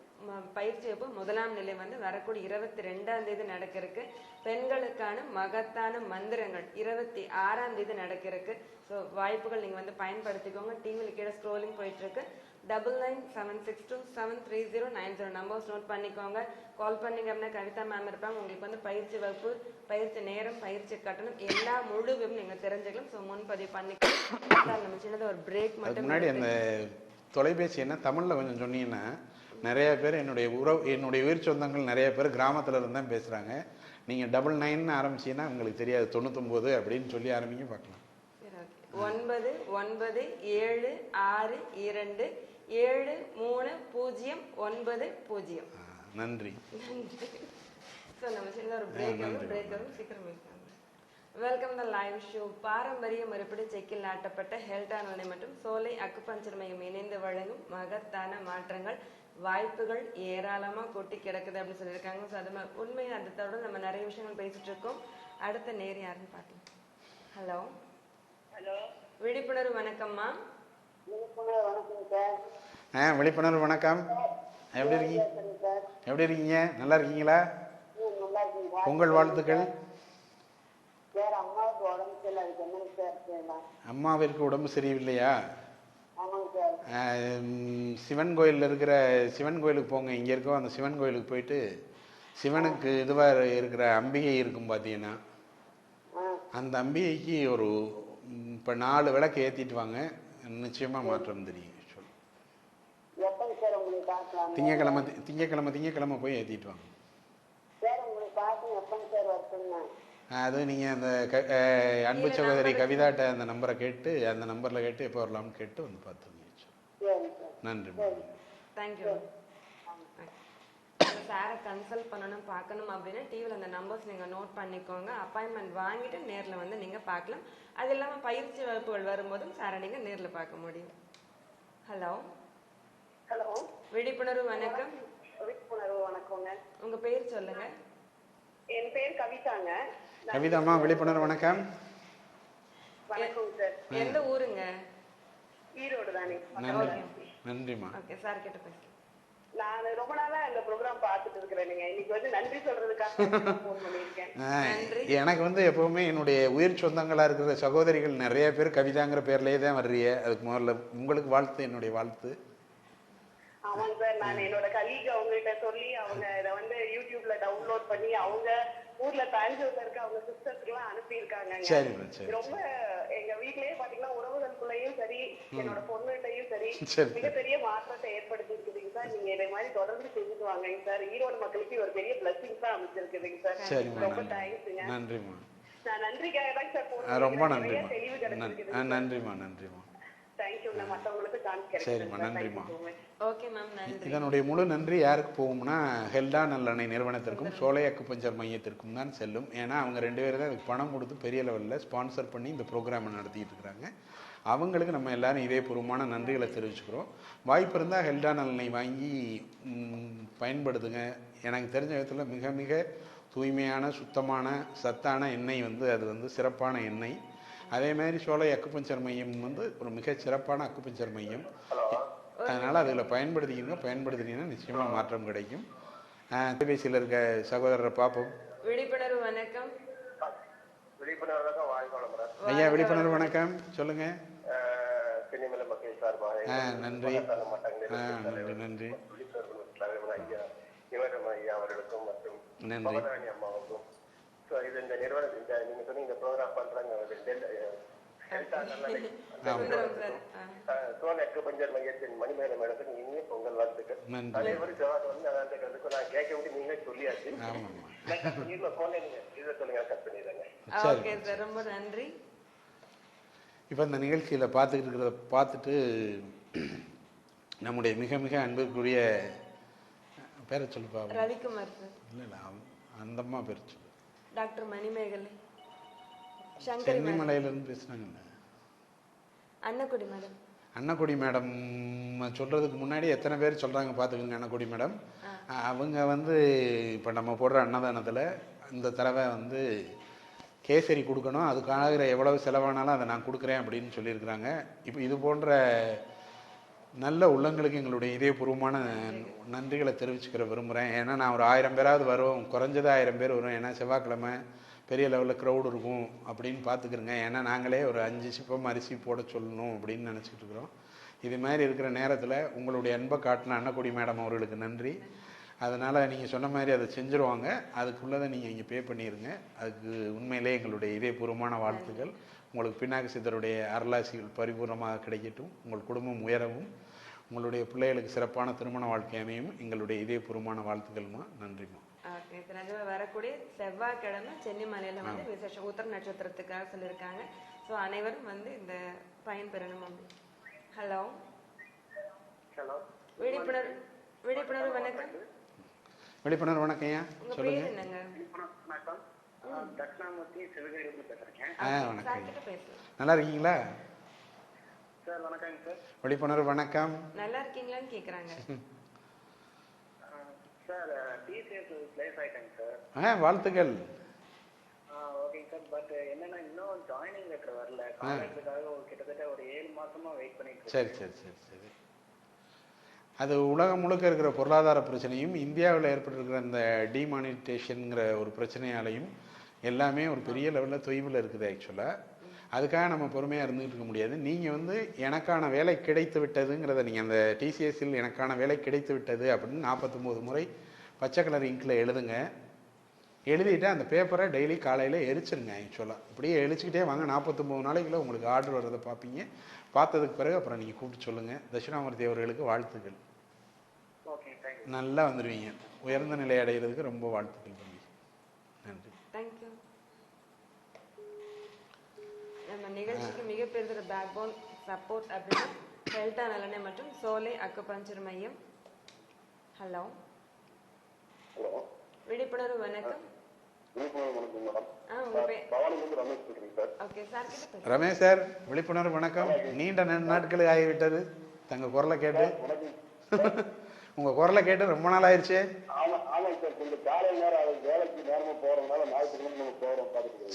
பயிற்சி வகுப்பு 1ஆம் நிலை வந்து வரக்கூடிய 22ஆம் தேதி நடக்க இருக்கு. பெண்களுக்கான மகத்தான மந்திரங்கள் 26ஆம் தேதி நடக்க இருக்கு. ஸோ வாய்ப்புகள் நீங்கள் வந்து பயன்படுத்திக்கோங்க. டிவியில் கீழே ஸ்க்ரோலிங் போயிட்டு இருக்கு. 9976273090 நம்பர்ஸ் நோட் பண்ணிக்கோங்க. கால் பண்ணிங்க அப்படின்னா கவிதா மேம் இருப்பாங்க. உங்களுக்கு வந்து பயிற்சி வகுப்பு, பயிற்சி நேரம், பயிற்சி கட்டணம் எல்லா முழுவும் நீங்கள் தெரிஞ்சுக்கலாம். ஸோ முன்பதிவு பண்ணிக்கலாம். நம்ம சின்னதாக ஒரு பிரேக் மட்டும். முன்னாடி அந்த தொலைபேசி என்ன தமிழில் கொஞ்சம் சொன்னீங்கன்னா நிறைய பேர் என்னுடைய உயிர் சொந்தங்கள் நிறைய பேர் கிராமத்தில் இருந்து தான் பேசுகிறாங்க. நீங்கள் 99 ஆரம்பிச்சீங்கன்னா உங்களுக்கு தெரியாது. 99 அப்படின்னு சொல்லி ஆரம்பிங்க பார்க்கலாம். சரி, ஓகே. 99762739090. நன்றி. ஸோ நம்ம சின்ன ஒரு பிரேக் வரும் சீக்கிரம் வெல்கம் த லைவ் ஷோ. பாரம்பரிய முறைப்படி செக்கில் நாட்டப்பட்ட ஹெல்டா நுனை மற்றும் சோலை அக்குபஞ்சர் மையம் இணைந்து வழங்கும் மகத்தான மாற்றங்கள், வாய்ப்புகள் ஏராளமா கொட்டி கிடக்குது அப்படின்னு சொல்லியிருக்காங்க. ஸோ அது உண்மையை அந்த தொடர்ந்து நம்ம நிறைய விஷயங்கள் பேசிட்டு இருக்கோம். அடுத்த நேர் யாருன்னு பார்க்கலாம். ஹலோ ஹலோ, விழிப்புணர்வு வணக்கம்மா. விழிப்புணர்வு வணக்கம். எப்படி இருக்கீங்க? நல்லா இருக்கீங்களா? உங்கள் வாழ்த்துக்கள். அம்மாவிற்கு உடம்பு சரியில்லையா? சிவன் கோயிலில் இருக்கிற சிவன் கோயிலுக்கு போங்க. இங்கே இருக்கோம், அந்த சிவன் கோயிலுக்கு போயிட்டு சிவனுக்கு இதுவாக இருக்கிற அம்பிகை இருக்கும் பார்த்தீங்கன்னா, அந்த அம்பிகைக்கு ஒரு இப்போ 4 விளக்கு ஏற்றிட்டு வாங்க. நிச்சயமாக மாற்றம் தெரியும். திங்கக்கிழமை போய் ஏற்றிட்டு வாங்க. அது நீங்கள் அந்த அன்பு சகோதரி கவிதாட்ட அந்த நம்பரை கேட்டு, அந்த நம்பரில் கேட்டு எப்போ வரலாம்னு கேட்டு வந்து பார்த்துங்க. நன்றி. தேங்க்யூ. சாரை கன்சல்ட் பண்ணணும் பார்க்கணும் அப்படின்னா டிவியில் அந்த நம்பர்ஸ் நீங்கள் நோட் பண்ணிக்கோங்க. அப்பாயின்மெண்ட் வாங்கிட்டு நேரில் வந்து நீங்கள் பார்க்கலாம். அது இல்லாமல் பயிற்சி வகுப்புகள் வரும்போதும் சாரை நீங்கள் நேரில் பார்க்க முடியும். ஹலோ ஹலோ, விழிப்புணர்வு வணக்கம். விழிப்புணர்வு வணக்கங்க. உங்க பேர் சொல்லுங்க. என் பேர் கவிதாங்க. கவிதாமா, விழிப்புணர்வு வணக்கம். வணக்கம் சார். எந்த ஊருங்க? ஈரோடு தானே. நன்றிமா. ஓகே சார் கிட்ட பேச. நான் ரொம்ப நாளா இந்த ப்ரோக்ராம் பார்த்துட்டு இருக்கிறேன். இன்னைக்கு வந்து நன்றி சொல்றதுக்காக ஃபோன் பண்ணியிருக்கேன். எனக்கு வந்து எப்பவுமே என்னுடைய உயிர் சொந்தங்களா இருக்கிற சகோதரிகள் நிறைய பேர் கவிதாங்கிற பேர்லயே தான் வர்றீங்க. அதுக்கு முதல்ல உங்களுக்கு வாழ்த்து, என்னுடைய வாழ்த்து. ஆமாங்க சார், நான் என்னோட கலீக் அவங்ககிட்ட சொல்லி அவங்க இதை வந்து யூடியூப்ல டவுன்லோட் பண்ணி அவங்க ஊர்ல தாஞ்சூர்ல இருக்க அவங்க சிஸ்டர்ஸ்க்கு எல்லாம் அனுப்பியிருக்காங்க. ரொம்ப எங்க வீட்லயே பாத்தீங்கன்னா உறவுகளுக்குள்ளயும் சரி, என்னோட பொண்ணுகிட்டையும் சரி மிகப்பெரிய மாற்றத்தை ஏற்படுத்தி இருக்குதுங்க சார். நீங்க இதே மாதிரி தொடர்ந்து செஞ்சுட்டு வாங்க சார். ஈரோடு மக்களுக்கு ஒரு பெரிய பிளஸிங்ஸ் தான் அமைச்சிருக்குதுங்க சார். ரொம்ப தேங்க்ஸுங்க. நன்றிமா. நான் நன்றிக்காக தான் சார் ரொம்ப நன்றிமா. தெளிவு கிடைச்சிருக்கு. நன்றிமா. நன்றிமா. சரிம்மா, நன்றிம்மா. ஓகே மேம், நன்றி. இதனுடைய முழு நன்றி யாருக்கு போகும்னா ஹெல்டா நல்லெண்ணெய் நிறுவனத்திற்கும் சோலை அக்குபஞ்சர் மையத்திற்கும் தான் செல்லும். ஏன்னா அவங்க 2 பேரும் தான் அதுக்கு பணம் கொடுத்து பெரிய லெவலில் ஸ்பான்சர் பண்ணி இந்த ப்ரோக்ராமை நடத்திட்டு இருக்கிறாங்க. அவங்களுக்கு நம்ம எல்லாரும் இதேபூர்வமான நன்றிகளை தெரிவிச்சுக்கிறோம். வாய்ப்பு இருந்தால் ஹெல்டா நல்லெண்ணெய் வாங்கி பயன்படுத்துங்க. எனக்கு தெரிஞ்ச விதத்தில் மிக மிக தூய்மையான சுத்தமான சத்தான எண்ணெய் வந்து அது வந்து சிறப்பான எண்ணெய். அதே மாதிரி சோலை அக்குபஞ்சர் மையம் வந்து ஒரு மிக சிறப்பான அக்குபஞ்சர் மையம். அதனால் அதில் பயன்படுத்தினீங்கன்னா நிச்சயமாக மாற்றம் கிடைக்கும். தொலைபேசியில் இருக்க சகோதரரை பார்ப்போம். விழிப்புணர்வு வணக்கம். ஐயா, விழிப்புணர்வு வணக்கம், சொல்லுங்க. நன்றி. நன்றி. நன்றி. இந்த நிறுவனம் நீங்க சொன்ன இந்த ப்ரோக்ராம் பண்றாங்க சோலை அக்குபஞ்சர் மையத்தின் மணிமேல மேடத்துக்கு இனிய பொங்கல் வாழ்த்துக்கள். அதே மாதிரி செவ்வாய் வந்து நான் கேட்க விட்டு நீங்களே சொல்லியாச்சு. சொல்லுங்க, கட் பண்ணிடுறேங்க. ரொம்ப நன்றி. இப்போ இந்த நிகழ்ச்சியில் பார்த்துக்கிட்டு இருக்கிறத பார்த்துட்டு நம்முடைய மிக மிக அன்பிற்குரிய பேரை சொல்லுப்பா. ரவிக்குமார் சார். இல்லை, அந்தம்மா பேர் சொல்லு. டாக்டர் மணிமேகலை. சென்னிமலையிலேருந்து பேசுனாங்க. அன்னக்குடி மேடம். அன்னக்குடி மேடம் சொல்கிறதுக்கு முன்னாடி எத்தனை பேர் சொல்கிறாங்க பார்த்துக்கோங்க. அன்னக்குடி மேடம் அவங்க வந்து இப்போ நம்ம போடுற அன்னதானத்தில் இந்த தடவை வந்து கேசரி கொடுக்கணும், அதுக்காக எவ்வளவு செலவானாலும் அதை நான் கொடுக்குறேன் அப்படின்னு சொல்லியிருக்கிறாங்க. இப்போ இது போன்ற நல்ல உள்ளங்களுக்கு எங்களுடைய இதயபூர்வமான நன்றிகளை தெரிவிச்சுக்கிற விரும்புகிறேன். ஏன்னா நான் ஒரு 1000 பேராவது வரும், குறைஞ்சது 1000 பேர் வரும். ஏன்னா செவ்வாய்க்கிழமை பெரிய லெவலில் க்ரௌடு இருக்கும் அப்படின்னு பார்த்துக்கிறோங்க. ஏன்னா நாங்களே ஒரு 5 சிப்பம் அரிசி போட சொல்லணும் அப்படின்னு நினச்சிட்டு இருக்கிறோம். இது மாதிரி இருக்கிற நேரத்தில் உங்களுடைய அன்பை காட்டின அன்னக்குடி மேடம் அவர்களுக்கு நன்றி. அதனால் நீங்கள் சொன்ன மாதிரி அதை செஞ்சுருவாங்க. அதுக்குள்ளதை நீங்கள் இங்கே பே பண்ணிடுங்க. அதுக்கு உண்மையிலே எங்களுடைய இதயபூர்வமான வாழ்த்துக்கள். உங்களுக்கு பின்னாக்கு சித்தருடைய அருளாசிகள் பரிபூர்ணமாக கிடைக்கட்டும். உங்கள் குடும்பம் உயரவும், உங்களுடைய பிள்ளைகளுக்கு சிறப்பான திருமண வாழ்க்கை அமையும் எங்களுடைய இதயபூர்வமான வாழ்த்துக்கள்மா. நன்றிம்மா. வரக்கூடிய செவ்வாய்க்கிழமை சென்னிமலையில் வந்து விசேஷம் உத்தர நட்சத்திரத்துக்காக சொல்லியிருக்காங்க. ஸோ அனைவரும் வந்து இந்த பயன்பெறணும் அப்படி. ஹலோ ஹலோ, விழிப்புணர்வு விழிப்புணர்வு வணக்கம். விழிப்புணர்வு வணக்கம் ஐயா, உங்க சொல்லுங்க. பேர் என்னங்க? வணக்கம். தட்சிணாமூர்த்தி சிவகிரியிலிருந்து பேசுறேன். வணக்கம் சார் ஐயா. கிட்ட பேசலாம். நல்லா இருக்கீங்களா? சார் வணக்கங்க சார். விழிப்புணர்வு வணக்கம். நல்லா இருக்கீங்களான்னு கேக்குறாங்க. சார் டிசிஎஸ் பிளேஸ் ஆயிட்டேங்க சார். வாழ்த்துக்கள். ஓகேங்க சார். பட் என்னன்னா இன்னும் ஜாயினிங் லெட்டர் வரல. காலேஜுக்காக கிட்டத்தட்ட ஒரு 7 மாசமா வெயிட் பண்ணிட்டு இருக்கேன். சரி சரி சரி சரி. அது உலகம் முழுக்க இருக்கிற பொருளாதார பிரச்சனையும் இந்தியாவில் ஏற்பட்டிருக்கிற அந்த டிமானிட்டேஷனுங்கிற ஒரு பிரச்சனையாலையும் எல்லாமே ஒரு பெரிய லெவலில் தொய்வில் இருக்குது ஆக்சுவலாக. அதுக்காக நம்ம பொறுமையாக இருந்துகிட்டு இருக்க முடியாது. நீங்கள் வந்து எனக்கான வேலை கிடைத்து விட்டதுங்கிறத நீங்கள் அந்த டிசிஎஸ்ஸில் எனக்கான வேலை கிடைத்து விட்டது அப்படின்னு 49 முறை பச்சை கலர் இங்கில் எழுதுங்க. எழுதிட்டு அந்த பேப்பரை டெய்லி காலையில் எரிச்சிருங்க. ஆக்சுவலாக இப்படியே எரிச்சிக்கிட்டே வாங்க. 49 நாளைக்குள்ள உங்களுக்கு ஆர்டர் வர்றதை பார்ப்பீங்க. பார்த்ததுக்கு பிறகு அப்புறம் நீங்கள் கூப்பிட்டு சொல்லுங்கள். தட்சிணாமூர்த்தி அவர்களுக்கு வாழ்த்துக்கள். நல்லா வந்துடுவீங்க. உயர்ந்த நிலை அடைகிறதுக்கு ரொம்ப வாழ்த்துக்கள் தம்பி. நன்றி. தேங்க்யூ. நம்ம நிகழ்ச்சிக்கு மிகப்பெரிய பேக் போன் சப்போர்ட் அப்படின்னு ஹெல்டா நலனை மற்றும் சோலை அக்குபஞ்சர் மையம். ஹலோ விழிப்புணர்வு வணக்கம். உங்க பேர்? ஓகே சார் கிட்ட பேசுங்க. ரமேஷ் சார், விழிப்புணர்வு வணக்கம். நீண்ட நாட்கள் ஆகிவிட்டது தங்க குரலை கேட்டு. உங்க குரலை கேட்டு ரொம்ப நாள் ஆயிடுச்சு.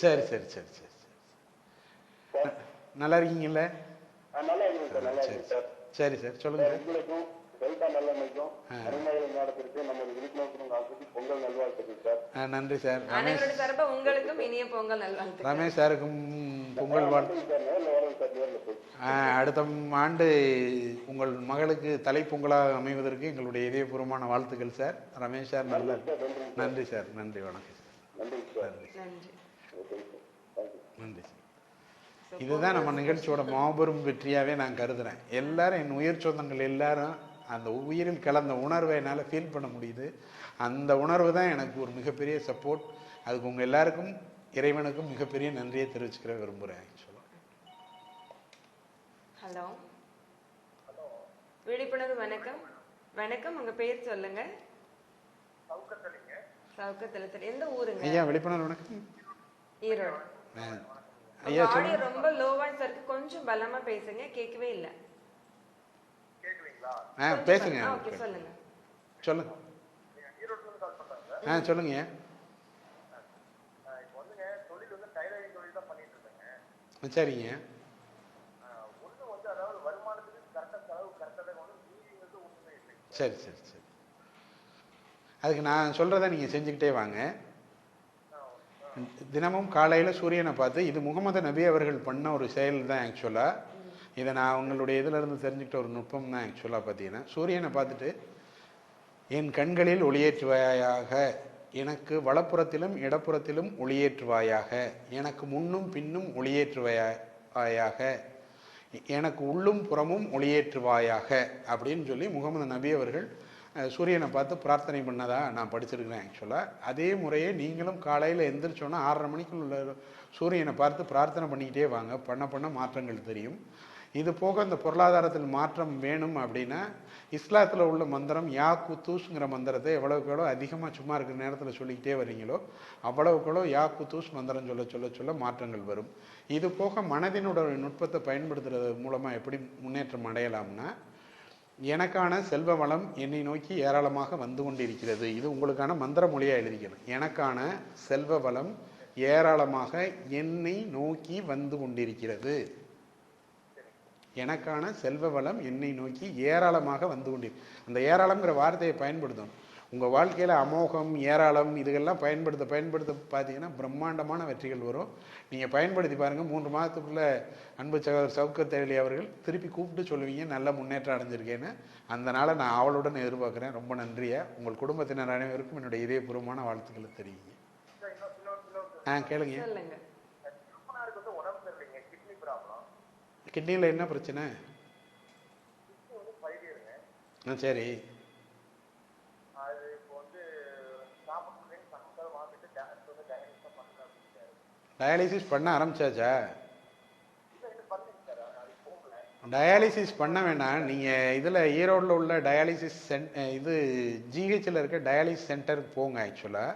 சரி சரி சரி சரி சரி. நல்லா இருக்கீங்கல்ல? சரி சார் சொல்லுங்க சார். நன்றி சார். உங்களுக்கும் இனிய பொங்கல் நல்வாழ்த்துக்கள். ரமேஷ் சாருக்கும் பொங்கல் வாழ்த்து. அடுத்த ஆண்டு உங்கள் மகளுக்கு தலைப்பொங்கலாக அமைவதற்கு எங்களுடைய இதயபூர்வமான வாழ்த்துக்கள் சார். ரமேஷ் சார் நல்ல நன்றி சார். நன்றி வணக்கம் சார். நன்றி நன்றி சார். இதுதான் நம்ம நிகழ்ச்சியோட மாபெரும் வெற்றியாவே நான் கருதுறேன். எல்லாரும் என் உயிர் சொந்தங்கள் எல்லாரும் அந்த உயிரில் கலந்த உணர்வை என்னால் ஃபீல் பண்ண முடியுது. அந்த உணர்வு தான் எனக்கு ஒரு மிகப்பெரிய சப்போர்ட். அதுக்கு உங்கள் எல்லாருக்கும் இறைவனுக்கும் மிகப்பெரிய நன்றியை தெரிவிச்சுக்கிற விரும்புகிறேன். ஹலோ விழிப்புணர்வு வணக்கம். வணக்கம், உங்க பேர் சொல்லுங்க. சவுக்கத்தலி. எந்த ஊருங்க ஐயா? விழிப்புணர்வு வணக்கம். ஈரோடு. ஐயா ஆடியோ ரொம்ப லோவா இருக்கு, கொஞ்சம் பலமா பேசுங்க, கேட்கவே இல்லை. பேசுங்க. ஓகே சொல்லுங்க. சொல்லுங்க. சொல்லுங்க. சரிங்க. சரி சரி சரி. அதுக்கு நான் சொல்றதை நீங்க செஞ்சுக்கிட்டே வாங்க. தினமும் காலையில் சூரியனை பார்த்து, இது முகமது நபி அவர்கள் பண்ண ஒரு செயல் தான் ஆக்சுவலாக. இதை நான் அவங்களுடைய இதில் இருந்து தெரிஞ்சுக்கிட்ட ஒரு நுட்பம் தான் ஆக்சுவலாக. பார்த்தீங்கன்னா சூரியனை பார்த்துட்டு, என் கண்களில் ஒளியேற்றுவாயாக, எனக்கு வலப்புறத்திலும் இடப்புறத்திலும் ஒளியேற்றுவாயாக, எனக்கு முன்னும் பின்னும் ஒளியேற்றுவாயாக, எனக்கு உள்ளும் புறமும் ஒளியேற்றுவாயாக அப்படின்னு சொல்லி முகமது நபி அவர்கள் சூரியனை பார்த்து பிரார்த்தனை பண்ணதாக நான் படிச்சிருக்கிறேன் ஆக்சுவலாக. அதே முறையே நீங்களும் காலையில் எந்திரிச்சோன்னா 6:30 மணிக்குள்ள சூரியனை பார்த்து பிரார்த்தனை பண்ணிக்கிட்டே வாங்க. பண்ண பண்ண மாற்றங்கள் தெரியும். இது போக இந்த பொருளாதாரத்தில் மாற்றம் வேணும் அப்படின்னா இஸ்லாத்தில் உள்ள மந்திரம் யா குத்தூஸ்ங்கிற மந்திரத்தை எவ்வளவுக்கு எவ்வளோ அதிகமாக சும்மா இருக்கிற நேரத்தில் சொல்லிக்கிட்டே வரீங்களோ அவ்வளவுக்கு யா குத்தூஸ் மந்திரம் சொல்ல சொல்ல சொல்ல மாற்றங்கள் வரும். இது போக மனதினோட நுட்பத்தை பயன்படுத்துறது மூலமாக எப்படி முன்னேற்றம் அடையலாம்னா, எனக்கான செல்வ வளம் என்னை நோக்கி ஏராளமாக வந்து கொண்டிருக்கிறது. இது உங்களுக்கான மந்திர மொழியாக எழுதிக்கணும். எனக்கான செல்வ வளம் ஏராளமாக என்னை நோக்கி வந்து கொண்டிருக்கிறது. எனக்கான செல்வ வளம் என்னை நோக்கி ஏராளமாக வந்து அந்த ஏராளம்ங்கிற வார்த்தையை பயன்படுத்தணும். உங்கள் வாழ்க்கையில் அமோகம், ஏராளம் இதுகெல்லாம் பயன்படுத்த பார்த்தீங்கன்னா பிரம்மாண்டமான வெற்றிகள் வரும். நீங்கள் பயன்படுத்தி பாருங்கள். 3 மாதத்துக்குள்ளே அன்பு சகோதரர் சவுக்கத்தேலி அவர்கள் திருப்பி கூப்பிட்டு சொல்லுவீங்க நல்ல முன்னேற்றம் அடைஞ்சிருக்கேன்னு. அந்த நாளை நான் அவளுடன் எதிர்பார்க்குறேன். ரொம்ப நன்றியா. உங்கள் குடும்பத்தினர் அனைவருக்கும் என்னுடைய இதயபூர்வமான வாழ்த்துக்களை தெரிவிங்க. கேளுங்க. கிட்னியில் என்ன பிரச்சனை? சரி. டயாலிசிஸ் பண்ண ஆரம்பிச்சாச்சா? டயாலிசிஸ் பண்ண வேண்டாம். நீங்கள் இதில் ஈரோடில் உள்ள டயாலிசிஸ் இது ஜிஹெச்சில் இருக்க டயாலிசிஸ் சென்டருக்கு போங்க. ஆக்சுவலாக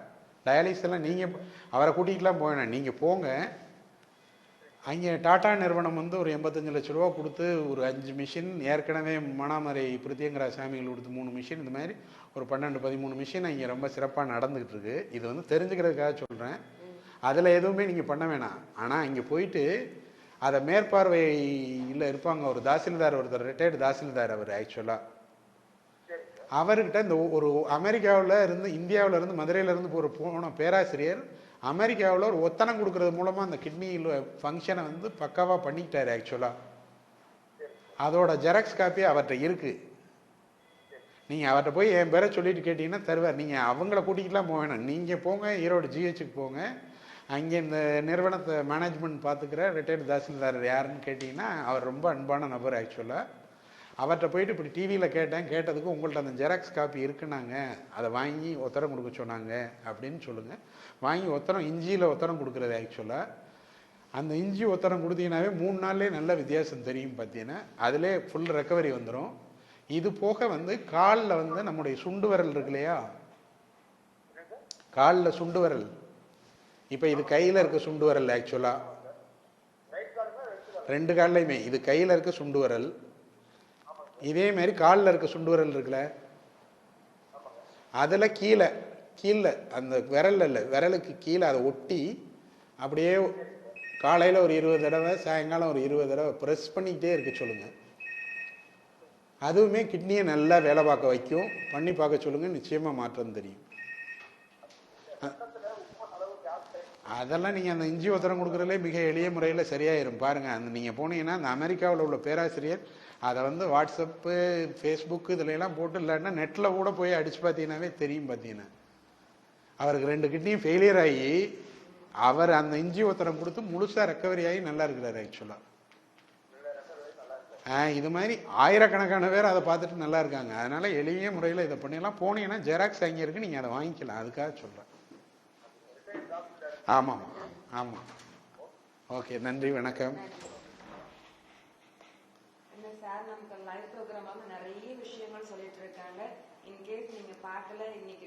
டயாலிசிஸ் எல்லாம் நீங்கள் அவரை கூட்டிகிட்டுலாம் போக வேணாம், நீங்கள் போங்க. அங்கே டாடா நிறுவனம் வந்து ஒரு 85 லட்ச ரூபா கொடுத்து ஒரு 5 மிஷின், ஏற்கனவே மணாமரை பிரித்தியங்கரா சாமிகள் கொடுத்து 3 மிஷின், இந்த மாதிரி ஒரு 12-13 மிஷின் அங்கே ரொம்ப சிறப்பாக நடந்துக்கிட்டு இருக்கு. இது வந்து தெரிஞ்சுக்கிறதுக்காக சொல்கிறேன். அதில் எதுவுமே நீங்கள் பண்ண வேணாம். ஆனால் இங்கே போயிட்டு அதை மேற்பார்வையில் இருப்பாங்க ஒரு தாசில்தார், ஒருத்தர் ரிட்டையர்டு தாசில்தார் அவர். ஆக்சுவலாக அவர்கிட்ட இந்த ஒரு அமெரிக்காவில் இருந்து இந்தியாவில் இருந்து மதுரையிலேருந்து போன பேராசிரியர் அமெரிக்காவில் ஒரு ஒத்தனம் கொடுக்கறது மூலமாக அந்த கிட்னியில் ஃபங்க்ஷனை வந்து பக்காவாக பண்ணிக்கிட்டாரு. ஆக்சுவலாக அதோட ஜெராக்ஸ் காப்பி அவர்கிட்ட இருக்குது. நீங்கள் அவர்கிட்ட போய் என் பேரை சொல்லிட்டு கேட்டிங்கன்னா தருவார். நீங்கள் அவங்கள கூட்டிகிட்டுலாம் போக வேணாம், நீங்கள் போங்க ஈரோடு ஜிஹெச்சுக்கு போங்க. அங்கே இந்த நிறுவனத்தை மேனேஜ்மெண்ட் பார்த்துக்கிற ரிட்டையர்டு தாசில்தார் யாருன்னு கேட்டிங்கன்னா அவர் ரொம்ப அன்பான நபர். ஆக்சுவலாக அவர்கிட்ட போயிட்டு இப்படி டிவியில் கேட்டதுக்கு உங்கள்கிட்ட அந்த ஜெராக்ஸ் காப்பி இருக்குன்னாங்க, அதை வாங்கி ஒத்தரம் கொடுக்க சொன்னாங்க அப்படின்னு சொல்லுங்கள். வாங்கி ஒத்தரம் இஞ்சியில் ஒத்தரம் கொடுக்குறது. ஆக்சுவலாக அந்த இஞ்சி ஒத்தரம் கொடுத்தீங்கன்னாவே 3 நாள்லேயே நல்ல வித்தியாசம் தெரியும். பார்த்தீங்கன்னா அதிலே ஃபுல் ரெக்கவரி வந்துடும். இது போக வந்து காலில் வந்து நம்முடைய சுண்டு விரல் இருக்கு இல்லையா, காலில் சுண்டு விரல், இப்போ இது கையில் இருக்க சுண்டு விரல். ஆக்சுவலாக 2 கால்லையுமே இது கையில் இருக்க சுண்டு விரல். இதே மாதிரி காலில் இருக்க சுண்டு விரல் இருக்குல்ல, அதில் கீழே அந்த விரல் இல்லை, விரலுக்கு கீழே அதை ஒட்டி அப்படியே காலையில் ஒரு 20 தடவை, சாயங்காலம் ஒரு 20 தடவை ப்ரெஸ் பண்ணிக்கிட்டே இருக்க சொல்லுங்கள். அதுவுமே கிட்னியை நல்லா வேலை பார்க்க வைக்கும். பண்ணி பார்க்க சொல்லுங்கள், நிச்சயமாக மாற்றம் தெரியும். அதெல்லாம் நீங்கள் அந்த இஞ்சி ஒத்தரம் கொடுக்குறதுலே மிக எளிய முறையில் சரியாயிரும். பாருங்கள், அந்த நீங்கள் போனீங்கன்னா அந்த அமெரிக்காவில் உள்ள பேராசிரியர் அதை வந்து வாட்ஸ்அப்பு, ஃபேஸ்புக்கு இதுலாம் போட்டு, இல்லாட்டினா நெட்டில் கூட போய் அடித்து பார்த்தீங்கன்னாவே தெரியும். பார்த்தீங்கன்னா அவருக்கு 2 கிட்னியும் ஃபெயிலியர் ஆகி அவர் அந்த இஞ்சி ஒத்தரம் கொடுத்து முழுசாக ரெக்கவரி ஆகி நல்லா இருக்கிறார். ஆக்சுவலாக இது மாதிரி ஆயிரக்கணக்கான பேர் அதை பார்த்துட்டு நல்லா இருக்காங்க. அதனால் எளிய முறையில் இதை பண்ணிடலாம். போனீங்கன்னா ஜெராக்ஸ் அங்கே இருக்குது, நீங்கள் அதை வாங்கிக்கலாம். அதுக்காக சொல்கிறேன். ஆமாம் ஆமாம். ஓகே, நன்றி, வணக்கம். சார் நமக்கு லைவ் ப்ரோக்ராமாக நிறைய விஷயங்கள் சொல்லிட்டு இருக்காங்க. இன்கேஸ் நீங்க பார்க்கல, இன்னைக்கு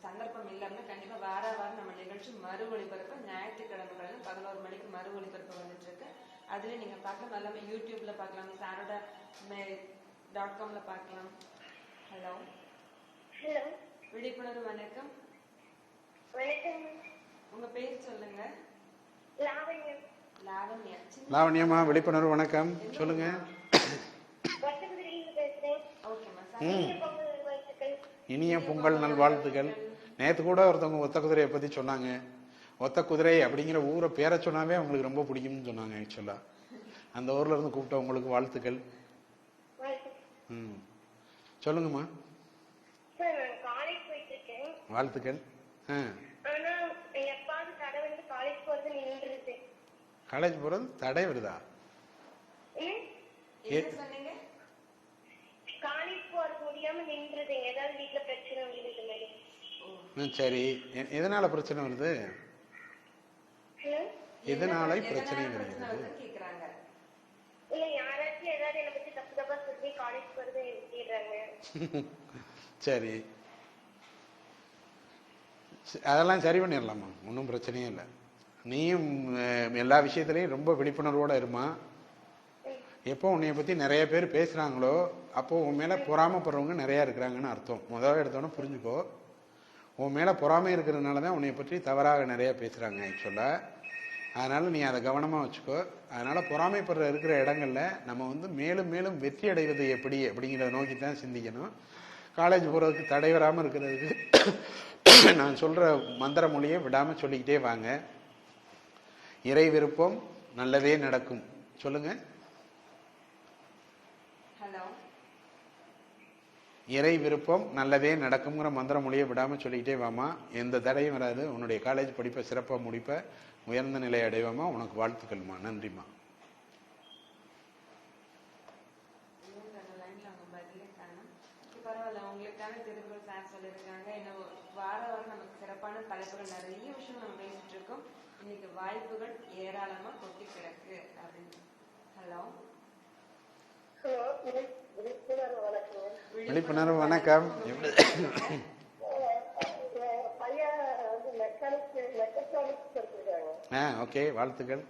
சந்தர்ப்பம் இல்லைன்னா கண்டிப்பா வாரம் நம்ம நிகழ்ச்சி மறு ஒளிபரப்பு ஞாயிற்றுக்கிழமைகளில் 11 மணிக்கு மறு ஒளிபரப்பு வந்துட்டு இருக்கு. அதுல நீங்க பார்க்கலாம், எல்லாமே யூடியூப்ல பார்க்கலாம், saroda.com பார்க்கலாம். ஹலோ ஹலோ, விழிப்புணர்வு வணக்கம். வணக்கம். உங்க பேர் சொல்லுங்க. லாவண்யம். லாவண்யம்மா, விழிப்புணர்வு வணக்கம், சொல்லுங்க. இனிய பொங்கல் நல்வாழ்த்துக்கள். நேற்று கூட ஒருத்தவங்க ஒத்த குதிரையை பற்றி சொன்னாங்க. ஒத்த குதிரை அப்படிங்கிற ஊரை பேரை சொன்னாவே அவங்களுக்கு ரொம்ப பிடிக்கும்னு சொன்னாங்க. ஆக்சுவலாக அந்த ஊரில் இருந்து கூப்பிட்ட உங்களுக்கு வாழ்த்துக்கள். சொல்லுங்கம்மா. வாழ்த்துக்கள். காலேஜ் போகிறது தடை வருதா? சரி, எதனால பிரச்சனை வருது? எதனால பிரச்சனை வருது? சரி, அதெல்லாம் சரி பண்ணிடலாமா, ஒன்றும் பிரச்சனையே இல்லை. நீயும் எல்லா விஷயத்துலையும் ரொம்ப விழிப்புணர்வோடு இருமா. எப்போ உன்னைய பற்றி நிறைய பேர் பேசுகிறாங்களோ அப்போது உன் மேலே பொறாமப்படுறவங்க நிறையா இருக்கிறாங்கன்னு அர்த்தம். முதல்ல எடுத்தோன்னே புரிஞ்சுக்கோ. உன் மேலே பொறாமை இருக்கிறதுனால தான் உன்னை பற்றி தவறாக நிறையா பேசுகிறாங்க. ஆக்சுவலாக அதனால் நீ அதை கவனமாக வச்சுக்கோ. அதனால் பொறாமைப்படுற இருக்கிற இடங்களில் நம்ம வந்து மேலும் மேலும் வெற்றி அடைவது எப்படி அப்படிங்கிறத நோக்கி தான் சிந்திக்கணும். காலேஜ் போகிறதுக்கு தடை வராமல் இருக்கிறதுக்கு நான் சொல்கிற மந்திர மொழியை விடாமல் சொல்லிக்கிட்டே வாங்க. இறை விருப்பம் நல்லதே நடக்கும். சொல்லுங்கள். இறை விருப்பம் நல்லதே நடக்குங்கிற மந்திர மொழியை விடாமல் சொல்லிக்கிட்டே வாமா. எந்த தடையும் வராது. உன்னுடைய காலேஜ் படிப்பை சிறப்பாக முடிப்ப, உயர்ந்த நிலை அடைவாமா. உனக்கு வாழ்த்துக்கள்மா. நன்றிம்மா. தலைப்புகள் நிறைய விஷயம் நம்ம பேசிட்டு இருக்கோம். இன்னைக்கு வாய்ப்புகள் ஏராளமா கொட்டி கிடக்கு அப்படின்னு. ஹலோ விழிப்புணர்வு வணக்கம். எப்படி? ஓகே, வாழ்த்துக்கள்.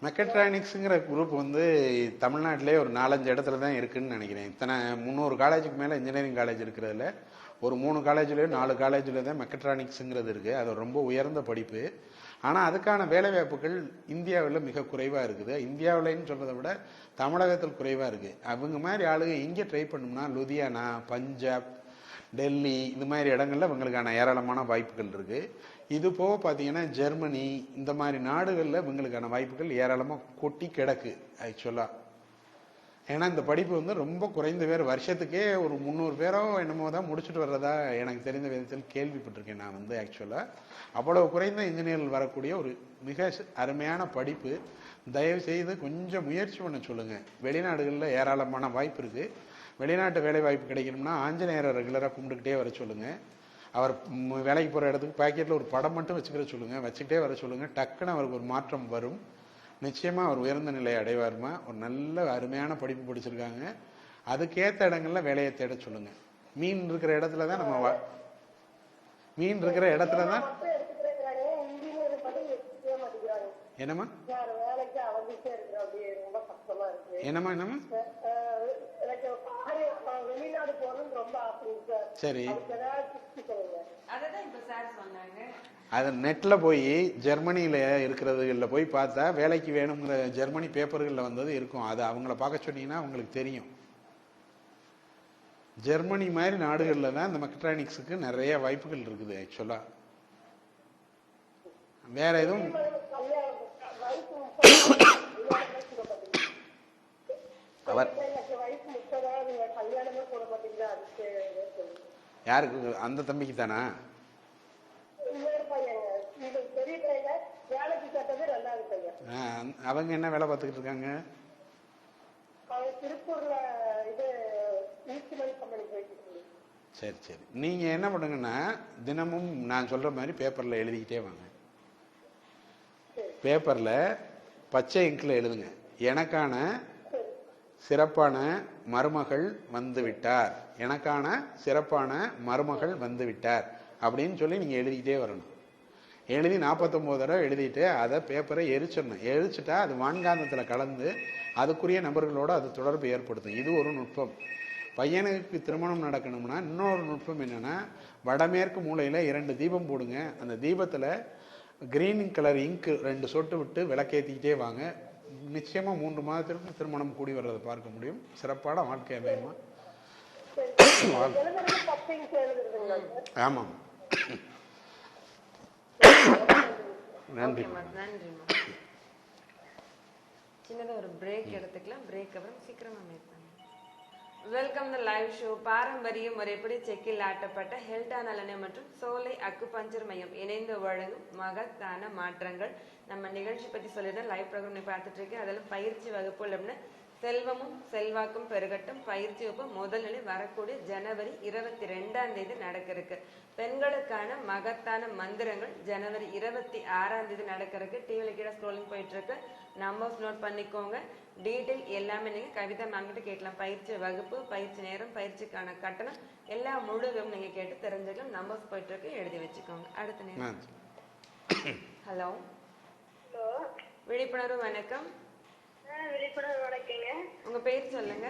மெக்கட்ரானிக்ஸுங்கிற குரூப் வந்து தமிழ்நாட்டிலே ஒரு 4-5 இடத்துல தான் இருக்குன்னு நினைக்கிறேன். இத்தனை 300 காலேஜுக்கு மேலே இன்ஜினியரிங் காலேஜ் இருக்கிறதுல ஒரு 3 காலேஜ்லேயும் 4 காலேஜில் தான் மெக்கட்ரானிக்ஸுங்கிறது இருக்குது. அது ரொம்ப உயர்ந்த படிப்பு. ஆனால் அதுக்கான வேலைவாய்ப்புகள் இந்தியாவில் மிக குறைவாக இருக்குது. இந்தியாவில்னு சொல்கிறத விட தமிழகத்தில் குறைவாக இருக்குது. அவங்க மாதிரி ஆளுங்க இங்கே ட்ரை பண்ணோம்னா லுதியானா, பஞ்சாப், டெல்லி இது மாதிரி இடங்கள்ல இவங்களுக்கான ஏராளமான வாய்ப்புகள் இருக்குது. இது போக பார்த்தீங்கன்னா ஜெர்மனி இந்த மாதிரி நாடுகளில் இவங்களுக்கான வாய்ப்புகள் ஏராளமாக கொட்டி கிடக்கு ஆக்சுவலாக. ஏன்னா இந்த படிப்பு வந்து ரொம்ப குறைந்த பேர், வருஷத்துக்கே ஒரு 300 பேரோ என்னமோ தான் முடிச்சுட்டு வர்றதா எனக்கு தெரிந்த விதத்தில் கேள்விப்பட்டிருக்கேன் நான் வந்து. ஆக்சுவலாக அவ்வளவு குறைந்த இன்ஜினியர்கள் வரக்கூடிய ஒரு மிக அருமையான படிப்பு. தயவு செய்து கொஞ்சம் முயற்சி பண்ண சொல்லுங்கள். வெளிநாடுகளில் ஏராளமான வாய்ப்பு இருக்குது. வெளிநாட்டு வேலை வாய்ப்பு கிடைக்கணும்னா ஆஞ்சநேயரை ரெகுலராக கும்பிட்டுக்கிட்டே வர சொல்லுங்கள். அவர் வேலைக்கு போகிற இடத்துக்கு பாக்கெட்டில் ஒரு படம் மட்டும் வச்சுக்கிற சொல்லுங்கள். வச்சுக்கிட்டே வர சொல்லுங்கள். டக்குன்னு அவருக்கு ஒரு மாற்றம் வரும். நிச்சயமாக அவர் உயர்ந்த நிலையை அடைவாருமா. ஒரு நல்ல அருமையான படிப்பு படிச்சிருக்காங்க. அதுக்கேற்ற இடங்கள்ல வேலையை தேட சொல்லுங்கள். மீன் இருக்கிற இடத்துல தான் நம்ம மீன் இருக்கிற இடத்துல தான் என்னம்மா என்னம்மா என்னம்மா சரி, அது நெட்டில் போய் ஜெர்மனியில் இருக்கிறதுல போய் பார்த்தா வேலைக்கு வேணுங்கிற ஜெர்மனி பேப்பர்களில் வந்தது இருக்கும். அது அவங்கள பார்க்க சொன்னீங்கன்னா அவங்களுக்கு தெரியும். ஜெர்மனி மாதிரி நாடுகளில் தான் இந்த மெக்கட்ரானிக்ஸுக்கு நிறைய வாய்ப்புகள் இருக்குது ஆக்சுவலாக. வேற எதுவும் அவர் யாருக்கு? அந்த தம்பிக்கு தானா? அவங்க என்ன வேலை பார்த்துக்கிட்டு இருக்காங்க? சரி சரி, நீங்க என்ன பண்ணுங்கன்னா தினமும் நான் சொல்ற மாதிரி பேப்பர்ல எழுதிக்கிட்டே வாங்க. பேப்பர்ல பச்சை இங்கில் எழுதுங்க, எனக்கான சிறப்பான மருமகள் வந்து விட்டார், எனக்கான சிறப்பான மருமகள் வந்து விட்டார் அப்படின்னு சொல்லி நீங்க எழுதிக்கிட்டே வரணும். எழுதி 49 தடவை எழுதிட்டு அதை பேப்பரை எரிச்சிடணும். எரிச்சிட்டா அது வான்காந்தத்தில் கலந்து அதுக்குரிய நபர்களோடு அது தொடர்பு ஏற்படுத்தும். இது ஒரு நுட்பம். பையனுக்கு திருமணம் நடக்கணும்னா இன்னொரு நுட்பம் என்னன்னா, வடமேற்கு மூலையில் 2 தீபம் போடுங்க. அந்த தீபத்தில் கிரீன் கலர் இங்க் 2 சொட்டு விட்டு விளக்கேற்றிக்கிட்டே வாங்க. நிச்சயமா 3 மாதத்திற்கு திருமணம் கூடி வர்றதை பார்க்க முடியும். சிறப்பான வாழ்க்கை அமையுமா? ஆமாம், நன்றி. நன்றிம்மா. சின்னதாக ஒரு பிரேக் எடுத்துக்கலாம். பிரேக் அப்புறம் சீக்கிரமா மீட் பண்ணலாம். Welcome the live show. பாரம்பரிய முறைப்படி செக்கில் ஆட்டப்பட்ட ஹெல்டா நலனை மற்றும் சோலை அக்குபஞ்சர் மையம் இணைந்து வழங்கும் மகத்தான மாற்றங்கள். நம்ம நிகழ்ச்சி பற்றி சொல்லியிருந்தேன். லைவ் ப்ரோக்ராம் பார்த்துட்டு இருக்கேன். அதில் பயிற்சி வகுப்புகள் அப்படின்னு செல்வமும் செல்வாக்கும் பெருகட்டும் பயிற்சி வகுப்பு முதல் நிலை வரக்கூடிய ஜனவரி 22ஆம் தேதி நடக்க இருக்கு. பெண்களுக்கான மகத்தான மந்திரங்கள் ஜனவரி 26ஆம் தேதி நடக்க இருக்கு. டிவியில் கீழே ஸ்க்ரோலிங் போயிட்டு இருக்கு. நம்பர்ஸ் நோட் பண்ணிக்கோங்க. டீட்டெயில் எல்லாமே நீங்க கவிதா மேம் கிட்ட கேட்கலாம். பயிற்சி வகுப்பு, பயிற்சி நேரம், பயிற்சிக்கான கட்டணம் எல்லா முழுதும் நீங்க கேட்டு தெரிஞ்சுக்கலாம். நம்பர்ஸ் போயிட்டு இருக்கு, எழுதி வச்சுக்கோங்க. அடுத்த நேரம். ஹலோ, விழிப்புணர்வு வணக்கம். விழிப்புணர்வு வணக்கங்க. உங்க பேர் சொல்லுங்க.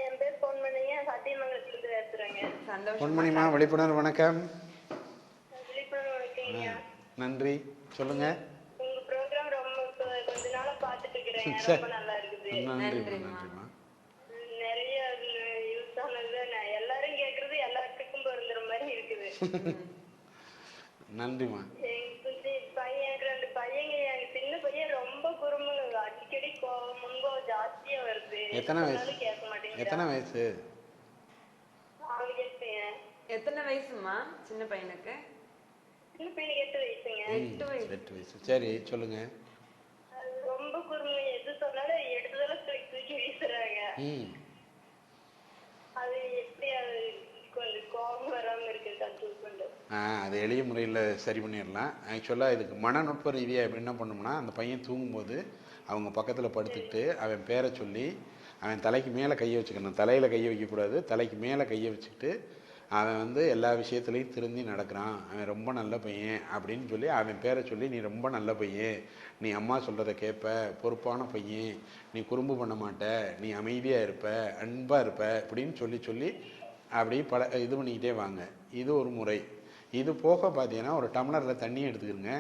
என் பேர் பொன்மணிங்க, சத்தியமங்கலத்திலிருந்து பேசுறேங்க. சந்தோஷம். பொன்மணிமா, விழிப்புணர்வு வணக்கம். விழிப்புணர்வு வணக்கங்க. நன்றி, சொல்லுங்க. உங்க ப்ரோக்ராம் ரொம்ப கொஞ்ச நாளா பாத்துட்டு இருக்கிறேன். ரொம்ப நல்லா இருக்குது. நன்றிமா. நிறைய யூஸ் ஆனது எல்லாரும் கேக்குறது எல்லாத்துக்கும் பொருந்துற மாதிரி இருக்குது. நன்றிமா. பையன் 2 பையங்க. எங்க சின்ன பையன் ரொம்ப குறும்புங்க. அடிக்கடி முன்போம் ஜாஸ்தியா வருது. எத்தனை வயசு? கேட்க மாட்டேங்குது. எத்தனை வயசு? எத்தனை வயசுமா சின்ன பையனுக்கு? சின்ன பையனுக்கு 8 வயசுங்க. 8 வயசு. சரி, சொல்லுங்க. ரொம்ப குறும்பு. எது சொன்னாலும் எடுத்ததெல்லாம் தூக்கி வீசுறாங்க. அது எப்படி அது கொஞ்சம் கோபம் வராம இருக்கு கண்ட்ரோல் பண்ணு. அது எளிய முறையில் சரி பண்ணிடலாம். ஆக்சுவலாக இதுக்கு மனநுட்ப ரீதியாக என்ன பண்ணோம்னா, அந்த பையன் தூங்கும்போது அவங்க பக்கத்தில் படுத்துக்கிட்டு அவன் பேரை சொல்லி அவன் தலைக்கு மேலே கையை வச்சுக்கணும். தலையில் கையை வைக்கக்கூடாது, தலைக்கு மேலே கையை வச்சுக்கிட்டு அவன் வந்து எல்லா விஷயத்துலையும் திருந்தி நடக்கிறான், அவன் ரொம்ப நல்ல பையன் அப்படின்னு சொல்லி அவன் பேரை சொல்லி, நீ ரொம்ப நல்ல பையன், நீ அம்மா சொல்கிறத கேட்ப, பொறுப்பான பையன், நீ குறும்பு பண்ண மாட்ட, நீ அமைதியாக இருப்ப, அன்பாக இருப்ப அப்படின்னு சொல்லி சொல்லி அப்படி இது பண்ணிக்கிட்டே வாங்க. இது ஒரு முறை. இது போக பார்த்தீங்கன்னா ஒரு டம்ளரில் தண்ணி எடுத்துக்கிறங்க,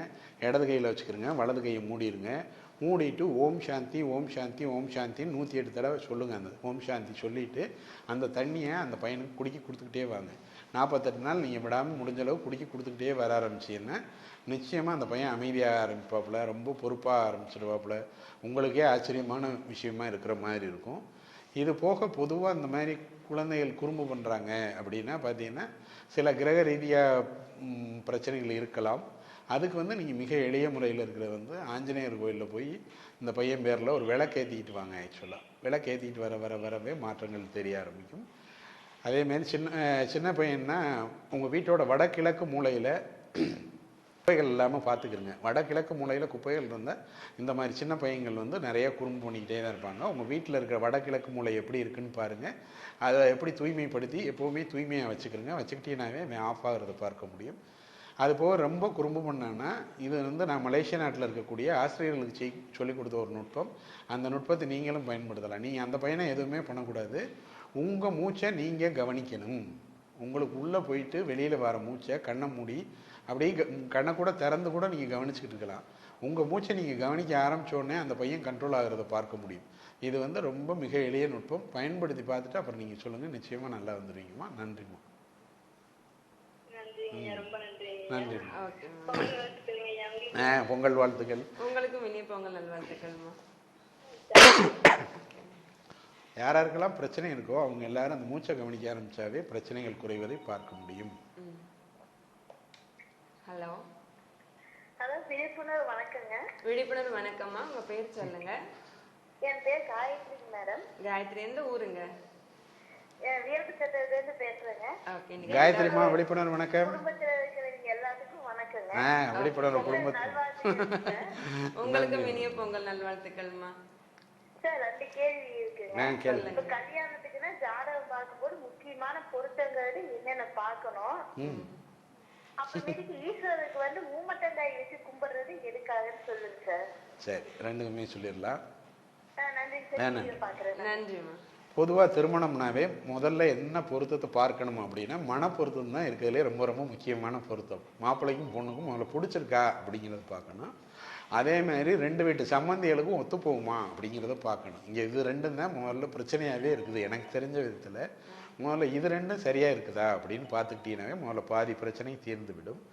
இடது கையில் வச்சுக்கிறங்க, வலது கையை மூடிடுங்க. மூடிட்டு ஓம் சாந்தி ஓம் சாந்தி ஓம் சாந்தின்னு 108 தடவை சொல்லுங்கள். அந்த ஓம் சாந்தி சொல்லிவிட்டு அந்த தண்ணியை அந்த பையனுக்கு குடிக்க கொடுத்துக்கிட்டே வாங்க. 48 நாள் நீங்கள் விடாமல் முடிஞ்ச அளவு குடிக்க கொடுத்துக்கிட்டே வர ஆரம்பிச்சிங்கன்னா நிச்சயமாக அந்த பையன் அமைதியாக ஆரம்பிப்பாப்புல, ரொம்ப பொறுப்பாக ஆரம்பிச்சிடுவாப்புல. உங்களுக்கே ஆச்சரியமான விஷயமா இருக்கிற மாதிரி இருக்கும். இது போக பொதுவாக இந்த மாதிரி குழந்தைகள் குறும்பு பண்ணுறாங்க அப்படின்னா பார்த்தீங்கன்னா சில கிரக ரீதியாக பிரச்சனைகள் இருக்கலாம். அதுக்கு வந்து நீங்கள் மிக எளிய முறையில் இருக்கிற வந்து ஆஞ்சநேயர் கோயிலில் போய் இந்த பையன் பேரில் ஒரு விளக்கேற்றிக்கிட்டு வாங்க. ஆக்சுவலாக விளக்கேற்றிக்கிட்டு வரவே மாற்றங்கள் தெரிய ஆரம்பிக்கும். அதேமாரி சின்ன பையன்னா உங்கள் வீட்டோட வடகிழக்கு மூலையில் குப்பைகள் இல்லாமல் பார்த்துக்கிறங்க. வடகிழக்கு மூலையில் குப்பைகள் இருந்தால் இந்த மாதிரி சின்ன பையன்கள் வந்து நிறைய குறும்பு பண்ணிக்கிட்டே தான் இருப்பாங்க. உங்கள் வீட்டில் இருக்கிற வடகிழக்கு மூலை எப்படி இருக்குன்னு பாருங்கள். அதை எப்படி தூய்மைப்படுத்தி எப்போவுமே தூய்மையாக வச்சுக்கிட்டீங்கன்னாவே அவன் ஆஃப் ஆகிறத பார்க்க முடியும். அதுபோக ரொம்ப குறும்பு பண்ணான்னா இது வந்து நான் மலேசியா நாட்டில் இருக்கக்கூடிய ஆசிரியர்களுக்கு சொல்லிக் கொடுத்த ஒரு நுட்பம். அந்த நுட்பத்தை நீங்களும் பயன்படுத்தலாம். நீங்கள் அந்த பையனை எதுவுமே பண்ணக்கூடாது. உங்கள் மூச்சை நீங்கள் கவனிக்கணும். உங்களுக்கு உள்ளே போயிட்டு வெளியில் வர மூச்சை கண்ணை மூடி அப்படியே கண்ணை கூட திறந்து கூட நீங்கள் கவனிச்சுக்கிட்டு இருக்கலாம். உங்கள் மூச்சை நீங்கள் கவனிக்க ஆரம்பித்தோடனே அந்த பையன் கண்ட்ரோல் ஆகிறத பார்க்க முடியும். இது வந்து ரொம்ப மிக எளிய நுட்பம். பயன்படுத்தி பார்த்துட்டு அப்புறம் நீங்கள் சொல்லுங்கள். நிச்சயமாக நல்லா வந்துடுவீங்கம்மா. நன்றிம்மா. நன்றிம்மா. பொங்கல் வாழ்த்துக்கள். உங்களுக்கும் இனிய பொங்கல் நல்வாழ்த்துக்கள்மா. யாராருக்கெல்லாம் பிரச்சனை இருக்கோ அவங்க எல்லாரும் அந்த மூச்சை கவனிக்க ஆரம்பிச்சாவே பிரச்சனைகள் குறைவதை பார்க்க முடியும். ஹலோ ஹலோ, விழிப்புணர்வு வணக்கங்க. விழிப்புணர்வு வணக்கம்மா. உங்க பேர் சொல்லுங்க. என் பேர் காயத்ரி மேடம். காயத்ரி, எந்த ஊருங்க? வீரபுத்தூர்ல பேசுறேங்க. காயத்ரிமா, விழிப்புணர்வு வணக்கம். குடும்பத்துல இருக்கிறவங்க எல்லாத்துக்கும் வணக்கங்க. விழிப்புணர்வு குடும்பம். உங்களுக்கும் இனிய பொங்கல் நல்வாழ்த்துக்கள்மா. சார், 2 கேள்வி இருக்குங்க. இப்ப கல்யாணத்துக்குன்னா ஜாதகம் பார்க்கும்போது முக்கியமான பொருத்தங்கள் என்னென்ன பார்க்கணும், அப்புறமேட்டுக்கு ஈஸ்வரருக்கு வந்து மூமட்டங்காய் வச்சு கும்பிடுறது எதுக்காகன்னு சொல்லுங்க சார். சரி, ரெண்டுக்குமே சொல்லிடலாம். நன்றி சார். பாக்குறேன். நன்றிம்மா. பொதுவாக திருமணம்னாவே முதல்ல என்ன பொருத்தத்தை பார்க்கணும் அப்படின்னா மன பொருத்தம் தான் இருக்கிறதுலே ரொம்ப ரொம்ப முக்கியமான பொருத்தம். மாப்பிள்ளைக்கும் பொண்ணுக்கும் முதல்ல பிடிச்சிருக்கா அப்படிங்கிறத பார்க்கணும். அதே மாதிரி 2 வீட்டு சம்பந்திகளுக்கும் ஒத்து போகுமா அப்படிங்கிறத பார்க்கணும். இங்கே இது 2 தான் முதல்ல பிரச்சனையாகவே இருக்குது. எனக்கு தெரிஞ்ச விதத்தில் முதல்ல இது 2 சரியாக இருக்குதா அப்படின்னு பார்த்துக்கிட்டீங்கன்னாவே முதல்ல பாதி பிரச்சனை தீர்ந்து விடும்.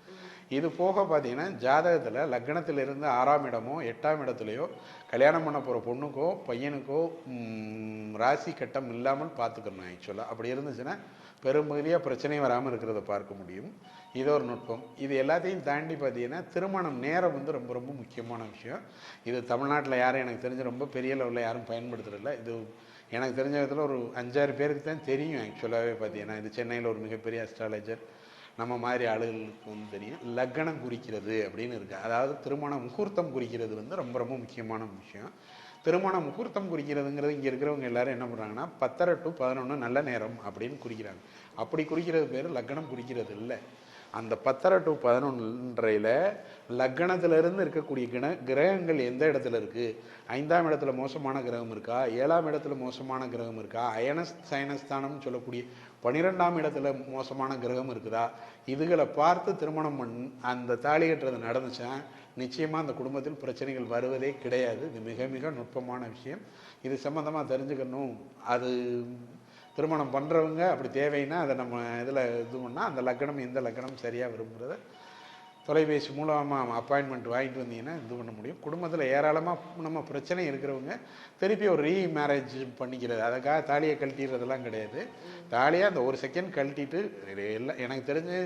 இது போக பார்த்தீங்கன்னா ஜாதகத்தில் லக்னத்திலிருந்து 6ஆம் இடமோ 8ஆம் இடத்துலையோ கல்யாணம் பண்ண போகிற பொண்ணுக்கோ பையனுக்கோ ராசி கட்டம் இல்லாமல் பார்த்துக்கணும். ஆக்சுவலாக அப்படி இருந்துச்சுன்னா பெரும்பகுதியாக பிரச்சனை வராமல் இருக்கிறத பார்க்க முடியும். இது ஒரு நுட்பம். இது எல்லாத்தையும் தாண்டி பார்த்தீங்கன்னா திருமணம் நேரம் வந்து ரொம்ப ரொம்ப முக்கியமான விஷயம். இது தமிழ்நாட்டில் யாரும் எனக்கு தெரிஞ்ச ரொம்ப பெரிய லெவலில் யாரும் பயன்படுத்துறதில்ல. இது எனக்கு தெரிஞ்ச விதத்தில் ஒரு 5-6 பேருக்கு தான் தெரியும். ஆக்சுவலாகவே பார்த்தீங்கன்னா இது சென்னையில் ஒரு மிகப்பெரிய அஸ்ட்ராலஜர் நம்ம மாதிரி ஆளுகளுக்கு வந்து தெரியும். லக்னம் குறிக்கிறது அப்படின்னு இருக்குது. அதாவது திருமண முகூர்த்தம் குறிக்கிறது வந்து ரொம்ப ரொம்ப முக்கியமான விஷயம். திருமண முகூர்த்தம் குறிக்கிறதுங்கிறது இங்கே இருக்கிறவங்க எல்லாரும் என்ன பண்ணுறாங்கன்னா 10:30 to 11 நல்ல நேரம் அப்படின்னு குறிக்கிறாங்க. அப்படி குறிக்கிறது பேர் லக்னம் குறிக்கிறது இல்லை. அந்த 10:30 to 11 லக்னத்திலிருந்து இருக்கக்கூடிய கிரகங்கள் எந்த இடத்துல இருக்குது, 5ஆம் இடத்துல மோசமான கிரகம் இருக்கா, 7ஆம் இடத்துல மோசமான கிரகம் இருக்கா, சயனஸ்தானம்னு சொல்லக்கூடிய 12ஆம் இடத்துல மோசமான கிரகம் இருக்குதா, இதுகளை பார்த்து திருமணம் அந்த தாலி கட்டுறது நடந்துச்சா நிச்சயமாக அந்த குடும்பத்தில் பிரச்சனைகள் வருவதே கிடையாது. இது மிக மிக நுட்பமான விஷயம். இது சம்மந்தமாக தெரிஞ்சுக்கணும். அது திருமணம் பண்ணுறவங்க அப்படி தேவைன்னா அதை நம்ம இதில் இது பண்ணால் அந்த லக்னம் எந்த லக்னம் சரியாக விரும்புகிறத தொலைபேசி மூலமாக அப்பாயின்மெண்ட் வாங்கிட்டு வந்தீங்கன்னா இது பண்ண முடியும். குடும்பத்தில் ஏராளமாக நம்ம பிரச்சனை இருக்கிறவங்க திருப்பி ஒரு ரீமேரேஜ் பண்ணிக்கிறது, அதுக்காக தாலியை கழட்டிடுறதெல்லாம் கிடையாது. தாலியாக அந்த 1 செகண்ட் கழட்டிட்டு எல்லாம் எனக்கு தெரிஞ்சு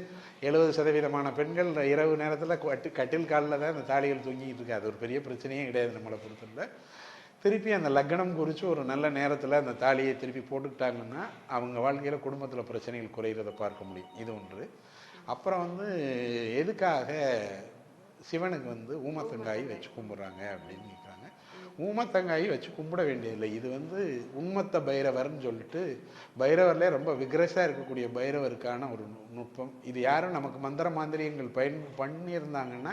70% பெண்கள் இரவு நேரத்தில் கட்டில் காலில் தான் அந்த தாலிகள் தூங்கிட்டு இருக்கு. அது ஒரு பெரிய பிரச்சனையே கிடையாது நம்மளை பொறுத்தவரை. திருப்பி அந்த லக்னம் குறித்து ஒரு நல்ல நேரத்தில் அந்த தாலியை திருப்பி போட்டுக்கிட்டாங்கன்னா அவங்க வாழ்க்கையில் குடும்பத்தில் பிரச்சனைகள் குறைகிறத பார்க்க முடியும். இது ஒன்று. அப்புறம் வந்து எதுக்காக சிவனுக்கு வந்து ஊமத்தங்காய் வச்சு கும்பிட்றாங்க அப்படின்னு கேட்குறாங்க. ஊமத்தங்காய் வச்சு கும்பிட வேண்டியதில்லை. இது வந்து உண்மத்த பைரவர்னு சொல்லிட்டு பைரவர்லேயே ரொம்ப விக்ரஸாக இருக்கக்கூடிய பைரவருக்கான ஒரு நுட்பம். இது யாரும் நமக்கு மந்திர மாந்திரியங்கள் பண்ணியிருந்தாங்கன்னா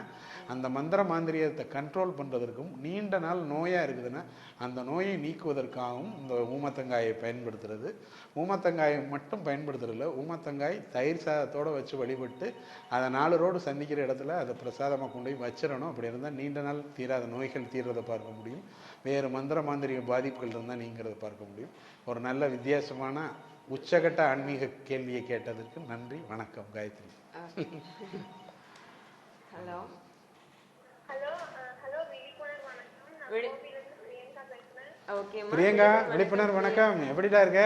அந்த மந்திர மாந்திரியத்தை கண்ட்ரோல் பண்ணுறதற்கும் நீண்ட நாள் நோயாக இருக்குதுன்னா அந்த நோயை நீக்குவதற்காகவும் இந்த ஊமத்தங்காயை பயன்படுத்துறது. ஊமத்தங்காயை மட்டும் பயன்படுத்துறதில்ல, ஊமத்தங்காய் தயிர் சாதத்தோடு வச்சு வழிபட்டு அதை 4 ரோடு சந்திக்கிற இடத்துல அதை பிரசாதமாக கொண்டு போய் வச்சிடணும். அப்படி இருந்தால் நீண்ட நாள் தீராத நோய்கள் தீர்றதை பார்க்க முடியும். வேறு மந்திர மாந்திரிக பாதிப்புகள் இருந்தால் நீங்கிறத பார்க்க முடியும். ஒரு நல்ல வித்தியாசமான உச்சகட்ட ஆன்மீக கேள்வியை கேட்டதற்கு நன்றி. வணக்கம் காயத்ரி. ஹலோ பிரியங்கா, விழிப்புணர்வு வணக்கம். எப்படிடா இருக்க?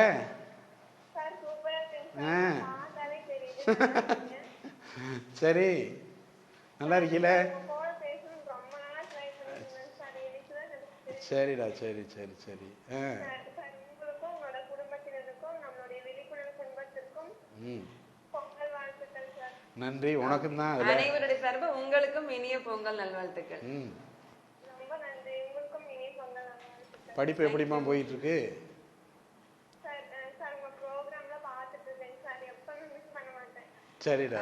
சரி, நல்லா இருக்கீல? சரிடா, சரி சரி சரி. நன்றி. உனக்கும் தான். அனைவருடைய சார்பா உங்களுக்கும் இனிய பொங்கல் நல்வாழ்த்துக்கள். படிப்பு எப்படிமா போயிட்டு இருக்கு? சரிடா,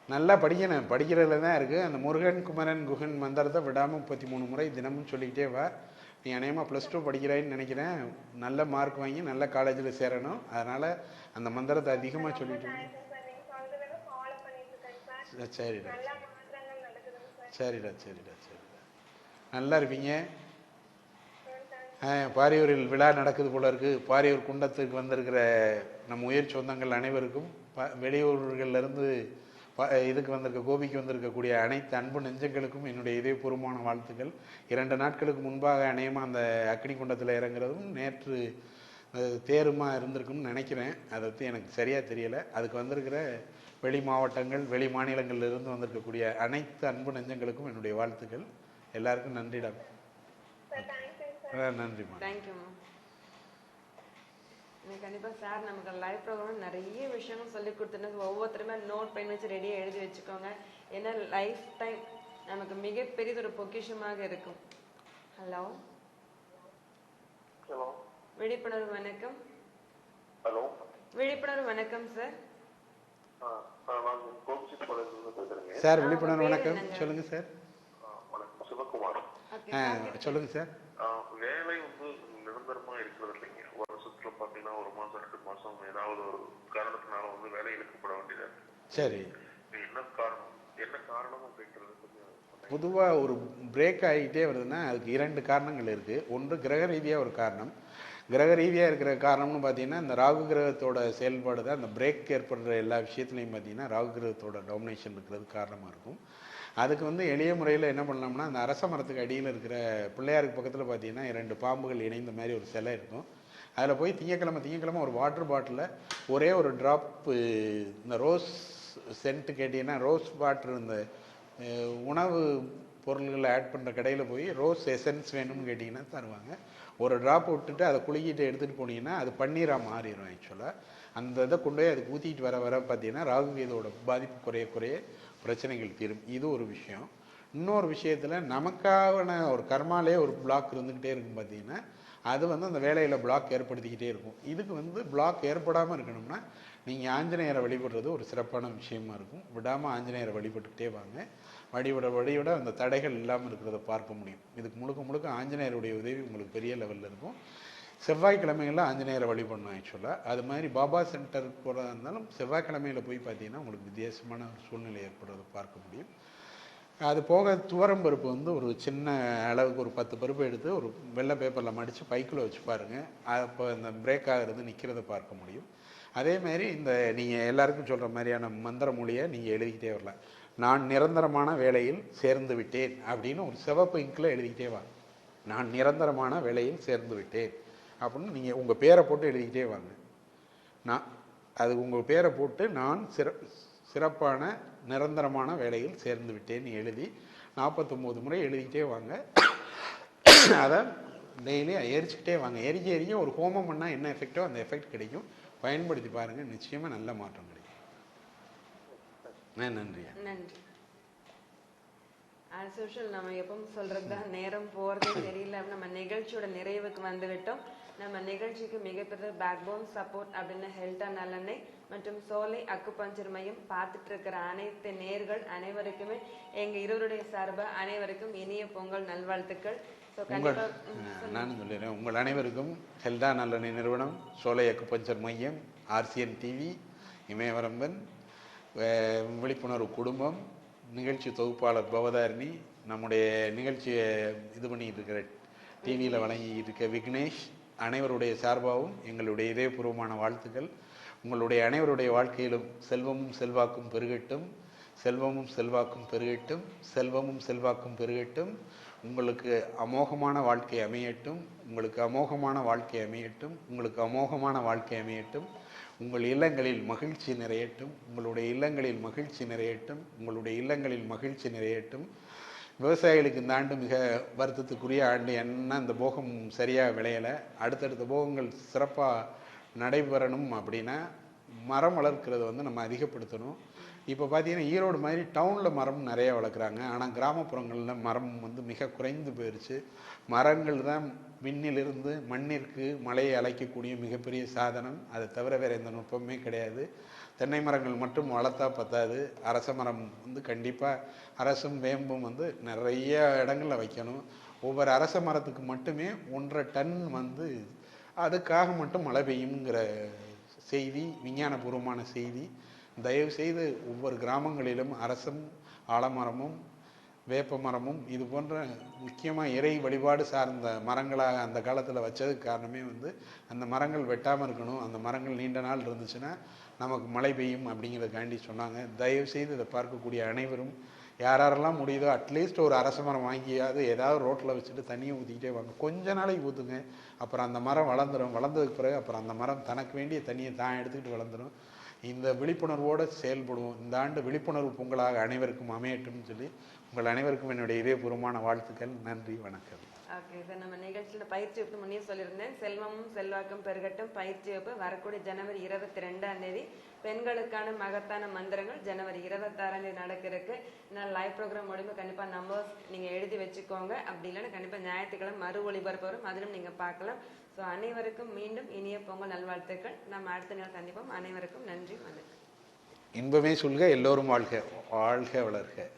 நல்லா படிக்கணும். படிக்கிறதுல தான் இருக்குது. அந்த முருகன் குமரன் குகன் மந்திரத்தை விடாமல் 33 முறை தினமும் சொல்லிக்கிட்டே வா. நீ அநேகமாக +2 படிக்கிறாயின்னு நினைக்கிறேன். நல்ல மார்க் வாங்கி நல்ல காலேஜில் சேரணும். அதனால் அந்த மந்திரத்தை அதிகமாக சொல்லிட்டு. சரிடா சரிடா சரிடா சரிடா. நல்லா இருப்பீங்க. பாரியூரில் விழா நடக்குது போல இருக்குது. பாரியூர் குண்டத்துக்கு வந்திருக்கிற நம்ம உயிர் சொந்தங்கள் அனைவருக்கும், வெளியூர்கள்லேருந்து இதுக்கு வந்திருக்க கோபிக்கு வந்திருக்கக்கூடிய அனைத்து அன்பு நெஞ்சங்களுக்கும் என்னுடைய இதயபூர்வமான வாழ்த்துக்கள். 2 நாட்களுக்கு முன்பாக அநேகமாக அந்த அக்னி குண்டத்தில் இறங்குறதும் நேற்று தேருமா இருந்திருக்குன்னு நினைக்கிறேன். அதை பற்றி எனக்கு சரியாக தெரியலை. அதுக்கு வந்திருக்கிற வெளி மாவட்டங்கள் வெளி மாநிலங்களிலிருந்து வந்திருக்கக்கூடிய அனைத்து அன்பு நெஞ்சங்களுக்கும் என்னுடைய வாழ்த்துக்கள். எல்லாருக்கும் நன்றிடா. நன்றிம்மா. தேங்க்யூம்மா. கண்டிப்பாக சார் நமக்கு லைவ் ப்ரோக்ராம் நிறைய விஷயங்கள் சொல்லி கொடுத்துருந்தது. ஒவ்வொருத்தருமே நோட் பண்ணி வச்சு ரெடியாக எழுதி வச்சுக்கோங்க. ஏன்னா லைஃப் டைம் நமக்கு மிகப்பெரிய ஒரு பொக்கிஷமாக இருக்கும். ஹலோ விழிப்புணர்வு வணக்கம். ஹலோ விழிப்புணர்வு வணக்கம் சார். சார் விழிப்புணர்வு வணக்கம். சொல்லுங்க சார். வணக்கம், சிவகுமார். சொல்லுங்க சார். வேலை வந்து நிரந்தரமா இருக்கிறது இல்லைங்க. வருஷத்துல பாத்தீங்கன்னா 1 மாசம் 2 மாசம் ஏதாவது ஒரு காரணத்தினால வந்து வேலை இழுக்கப்பட வேண்டியது. சரி, என்ன காரணம் அப்படின்றது பொதுவாக ஒரு பிரேக் ஆகிட்டே வருதுன்னா அதுக்கு 2 காரணங்கள் இருக்குது. ஒன்று கிரக ரீதியாக ஒரு காரணம். கிரக ரீதியாக இருக்கிற காரணம்னு பார்த்தீங்கன்னா இந்த ராகு கிரகத்தோட செயல்பாடு தான் அந்த பிரேக் ஏற்படுற எல்லா விஷயத்துலையும் பார்த்தீங்கன்னா ராகு கிரகத்தோட டாமினேஷன் இருக்கிறது காரணமாக இருக்கும். அதுக்கு வந்து எளிய முறையில் என்ன பண்ணலாம்னா, அந்த அரச மரத்துக்கு அடியில் இருக்கிற பிள்ளையாருக்கு பக்கத்தில் பார்த்தீங்கன்னா 2 பாம்புகள் இணைந்த மாதிரி ஒரு சிலை இருக்கும். அதில் போய் திங்கக்கிழமை ஒரு வாட்டர் பாட்டிலில் ஒரே ஒரு ட்ராப்பு இந்த ரோஸ் சென்ட்டு கேட்டிங்கன்னா, ரோஸ் வாட்டர் இந்த உணவு பொருள்களை ஆட் பண்ணுற கடையில் போய் ரோஸ் எசன்ஸ் வேணும்னு கேட்டிங்கன்னா தருவாங்க. ஒரு ட்ராப் விட்டுட்டு அதை குலுக்கிட்டு எடுத்துகிட்டு போனீங்கன்னா அது பன்னீராக மாறிடும். ஆக்சுவலாக அந்த இதை கொண்டு போய் அதுக்கு ஊற்றிட்டு வர பார்த்தீங்கன்னா ராகு இதோட பாதிப்பு குறைய பிரச்சனைகள் தீரும். இது ஒரு விஷயம். இன்னொரு விஷயத்தில் நமக்கான ஒரு கர்மாலே ஒரு பிளாக் இருந்துக்கிட்டே இருக்கும். பார்த்தீங்கன்னா அது வந்து அந்த வேலையில் பிளாக் ஏற்படுத்திக்கிட்டே இருக்கும். இதுக்கு வந்து பிளாக் ஏற்படாமல் இருக்கணும்னா நீங்கள் ஆஞ்சநேயரை வழிபடுறது ஒரு சிறப்பான விஷயமா இருக்கும். விடாமல் ஆஞ்சநேயரை வழிபட்டுக்கிட்டே வாங்க. வழிவிட அந்த தடைகள் இல்லாமல் இருக்கிறத பார்க்க முடியும். இதுக்கு முழுக்க ஆஞ்சநேயருடைய உதவி உங்களுக்கு பெரிய லெவலில் இருக்கும். செவ்வாய்க்கிழமைகளில் ஆஞ்சநேயரை வழிபடணும். ஆக்சுவலாக அது மாதிரி பாபா சென்டருக்கு போகிறதா இருந்தாலும் செவ்வாய்க்கிழமையில் போய் பார்த்தீங்கன்னா உங்களுக்கு வித்தியாசமான ஒரு சூழ்நிலை ஏற்படுறதை பார்க்க முடியும். அது போக துவரம் பருப்பு வந்து ஒரு சின்ன அளவுக்கு ஒரு 10 பருப்பு எடுத்து ஒரு வெள்ளை பேப்பரில் மடித்து பைக்கில் வச்சு பாருங்கள். அப்போ இந்த பிரேக் ஆகிறது நிற்கிறத பார்க்க முடியும். அதேமாரி இந்த நீங்கள் எல்லாருக்கும் சொல்கிற மாதிரியான மந்திர மொழியை நீங்கள் எழுதிக்கிட்டே வரலாம். நான் நிரந்தரமான வேலையில் சேர்ந்து விட்டேன் அப்படின்னு ஒரு சிவப்பு இங்கில் எழுதிக்கிட்டே வாங்க. நான் நிரந்தரமான வேலையில் சேர்ந்து விட்டேன் அப்படின்னு நீங்கள் உங்கள் பேரை போட்டு எழுதிக்கிட்டே வாங்க. அது உங்கள் பேரை போட்டு நான் சிறப்பான நிரந்தரமான வேலையில் சேர்ந்து விட்டேன்னு எழுதி 49 முறை எழுதிக்கிட்டே வாங்க. அதை டெய்லி எரிச்சிக்கிட்டே வாங்க. எரிக்க ஒரு ஹோமம் பண்ணால் என்ன எஃபெக்டோ அந்த எஃபெக்ட் கிடைக்கும். பயன்படுத்தி பாருங்கள், நிச்சயமாக நல்ல மாற்றம் கிடைக்கும். நன்றி. நன்றி. ஆஸ் யூஷுவல் நம்ம எப்பவும் சொல்றதுதான், நேரம் போறதே தெரியல. நம்ம நிகழ்ச்சியோட நிறைவுக்கு வந்துவிட்டோம். நம்ம நிகழ்ச்சிக்கு மிகப்பெரிய பேக்போன் சப்போர்ட் அப்படின்னு ஹெல்டா நல்லெண்ணெய் மற்றும் சோலை அக்குபஞ்சர் மையம் பார்த்துட்டு இருக்கிற அனைத்து நேர்கள் அனைவருக்குமே எங்க இருவருடைய சார்பா அனைவருக்கும் இனிய பொங்கல் நல்வாழ்த்துக்கள். நானும் சொல்லிடுறேன், உங்கள் அனைவருக்கும் ஹெல்டா நல்லெண்ணெய் நிறுவனம், சோலை அக்குபஞ்சர் மையம், RCN TV, இமயவரம்பன், விழிப்புணர்வு குடும்பம், நிகழ்ச்சி தொகுப்பாளர் பவதாரிணி, நம்முடைய நிகழ்ச்சியை இது பண்ணிட்டு இருக்கிற டிவியில் வழங்கிட்டு இருக்க விக்னேஷ், அனைவருடைய சார்பாகவும் எங்களுடைய இதயபூர்வமான வாழ்த்துக்கள். உங்களுடைய அனைவருடைய வாழ்க்கையிலும் செல்வமும் செல்வாக்கும் பெருகட்டும், செல்வமும் செல்வாக்கும் பெருகட்டும், செல்வமும் செல்வாக்கும் பெருகட்டும். உங்களுக்கு அமோகமான வாழ்க்கை அமையட்டும், உங்களுக்கு அமோகமான வாழ்க்கை அமையட்டும், உங்களுக்கு அமோகமான வாழ்க்கை அமையட்டும். உங்கள் இல்லங்களில் மகிழ்ச்சி நிறையட்டும், உங்களுடைய இல்லங்களில் மகிழ்ச்சி நிறையட்டும், உங்களுடைய இல்லங்களில் மகிழ்ச்சி நிறையட்டும். விவசாயிகளுக்கு இந்த ஆண்டு மிக வருத்தத்துக்குரிய ஆண்டு. என்ன இந்த போகம் சரியாக விளையலை. அடுத்தடுத்த போகங்கள் சிறப்பாக நடைபெறணும் அப்படின்னா மரம் வளர்க்கிறத வந்து நம்ம அதிகப்படுத்தணும். இப்போ பார்த்தீங்கன்னா ஈரோடு மாதிரி டவுனில் மரம் நிறையா வளர்க்குறாங்க, ஆனால் கிராமப்புறங்களில் மரம் வந்து மிக குறைந்து போயிடுச்சு. மரங்கள் தான் விண்ணிலிருந்து மண்ணிற்கு மழையை அழைக்கக்கூடிய மிகப்பெரிய சாதனம். அதை தவிர வேறு எந்த நுட்பமே கிடையாது. தென்னை மரங்கள் மட்டும் வளர்த்தா பத்தாது, அரச மரம் வந்து கண்டிப்பாக அரசும் வேம்பும் வந்து நிறைய இடங்களில் வைக்கணும். ஒவ்வொரு அரச மரத்துக்கு மட்டுமே 1.5 டன் வந்து அதுக்காக மட்டும் மழை பெய்யுங்கிற செய்தி விஞ்ஞானபூர்வமான செய்தி. தயவு செய்து ஒவ்வொரு கிராமங்களிலும் அரசும் ஆலமரமும் வேப்ப மரமும் இது போன்ற முக்கியமாக இறை வழிபாடு சார்ந்த மரங்களாக அந்த காலத்தில் வச்சதுக்கு காரணமே வந்து அந்த மரங்கள் வெட்டாமல் இருக்கணும். அந்த மரங்கள் நீண்ட நாள் இருந்துச்சுன்னா நமக்கு மழை பெய்யும் அப்படிங்கிறதுக்காண்டி சொன்னாங்க. தயவு செய்து இதை பார்க்கக்கூடிய அனைவரும் யாரெல்லாம் முடியுதோ அட்லீஸ்ட் ஒரு அரச மரம் வாங்கியாவது ஏதாவது ரோட்டில் வச்சுட்டு தண்ணியை ஊற்றிக்கிட்டே வாங்க. கொஞ்ச நாளைக்கு ஊற்றுங்க, அப்புறம் அந்த மரம் வளர்ந்துடும். வளர்ந்ததுக்கு பிறகு அப்புறம் அந்த மரம் தனக்கு வேண்டிய தண்ணியை தான் எடுத்துக்கிட்டு வளர்ந்துடும். இந்த விழிப்புணர்வோடு செயல்படுவோம். இந்த ஆண்டு விழிப்புணர்வு பொங்கலாக அனைவருக்கும் அமையட்டும்னு சொல்லி உங்கள் அனைவருக்கும் என்னுடைய இதயபூர்வமான வாழ்த்துக்கள். நன்றி, வணக்கம். ஓகே சார், நம்ம நிகழ்ச்சியில் பயிற்சி வகுப்பு முன்னே சொல்லியிருந்தேன். செல்வமும் செல்வாக்கும் பெருகட்டும் பயிற்சி வகுப்பு வரக்கூடிய ஜனவரி 22ஆம் தேதி. பெண்களுக்கான மகத்தான மந்திரங்கள் ஜனவரி 26ஆம் தேதி நடக்கிறதுக்கு. நான் லைவ் ப்ரோக்ராம் முடிவு கண்டிப்பாக நம்பர்ஸ் நீங்கள் எழுதி வச்சுக்கோங்க. அப்படி இல்லைன்னா கண்டிப்பாக ஞாயிற்றுக்கிழமை மறு ஒளிபரப்பு வரும், அதிலும் நீங்கள் பார்க்கலாம். ஸோ அனைவருக்கும் மீண்டும் இனிய பொங்கல் நல்வாழ்த்துக்கள். நம்ம அடுத்த நாள் சந்திப்போம். அனைவருக்கும் நன்றி, வணக்கம். இன்பமே சொல்க, எல்லோரும் வாழ்க, வாழ்க வளர்க.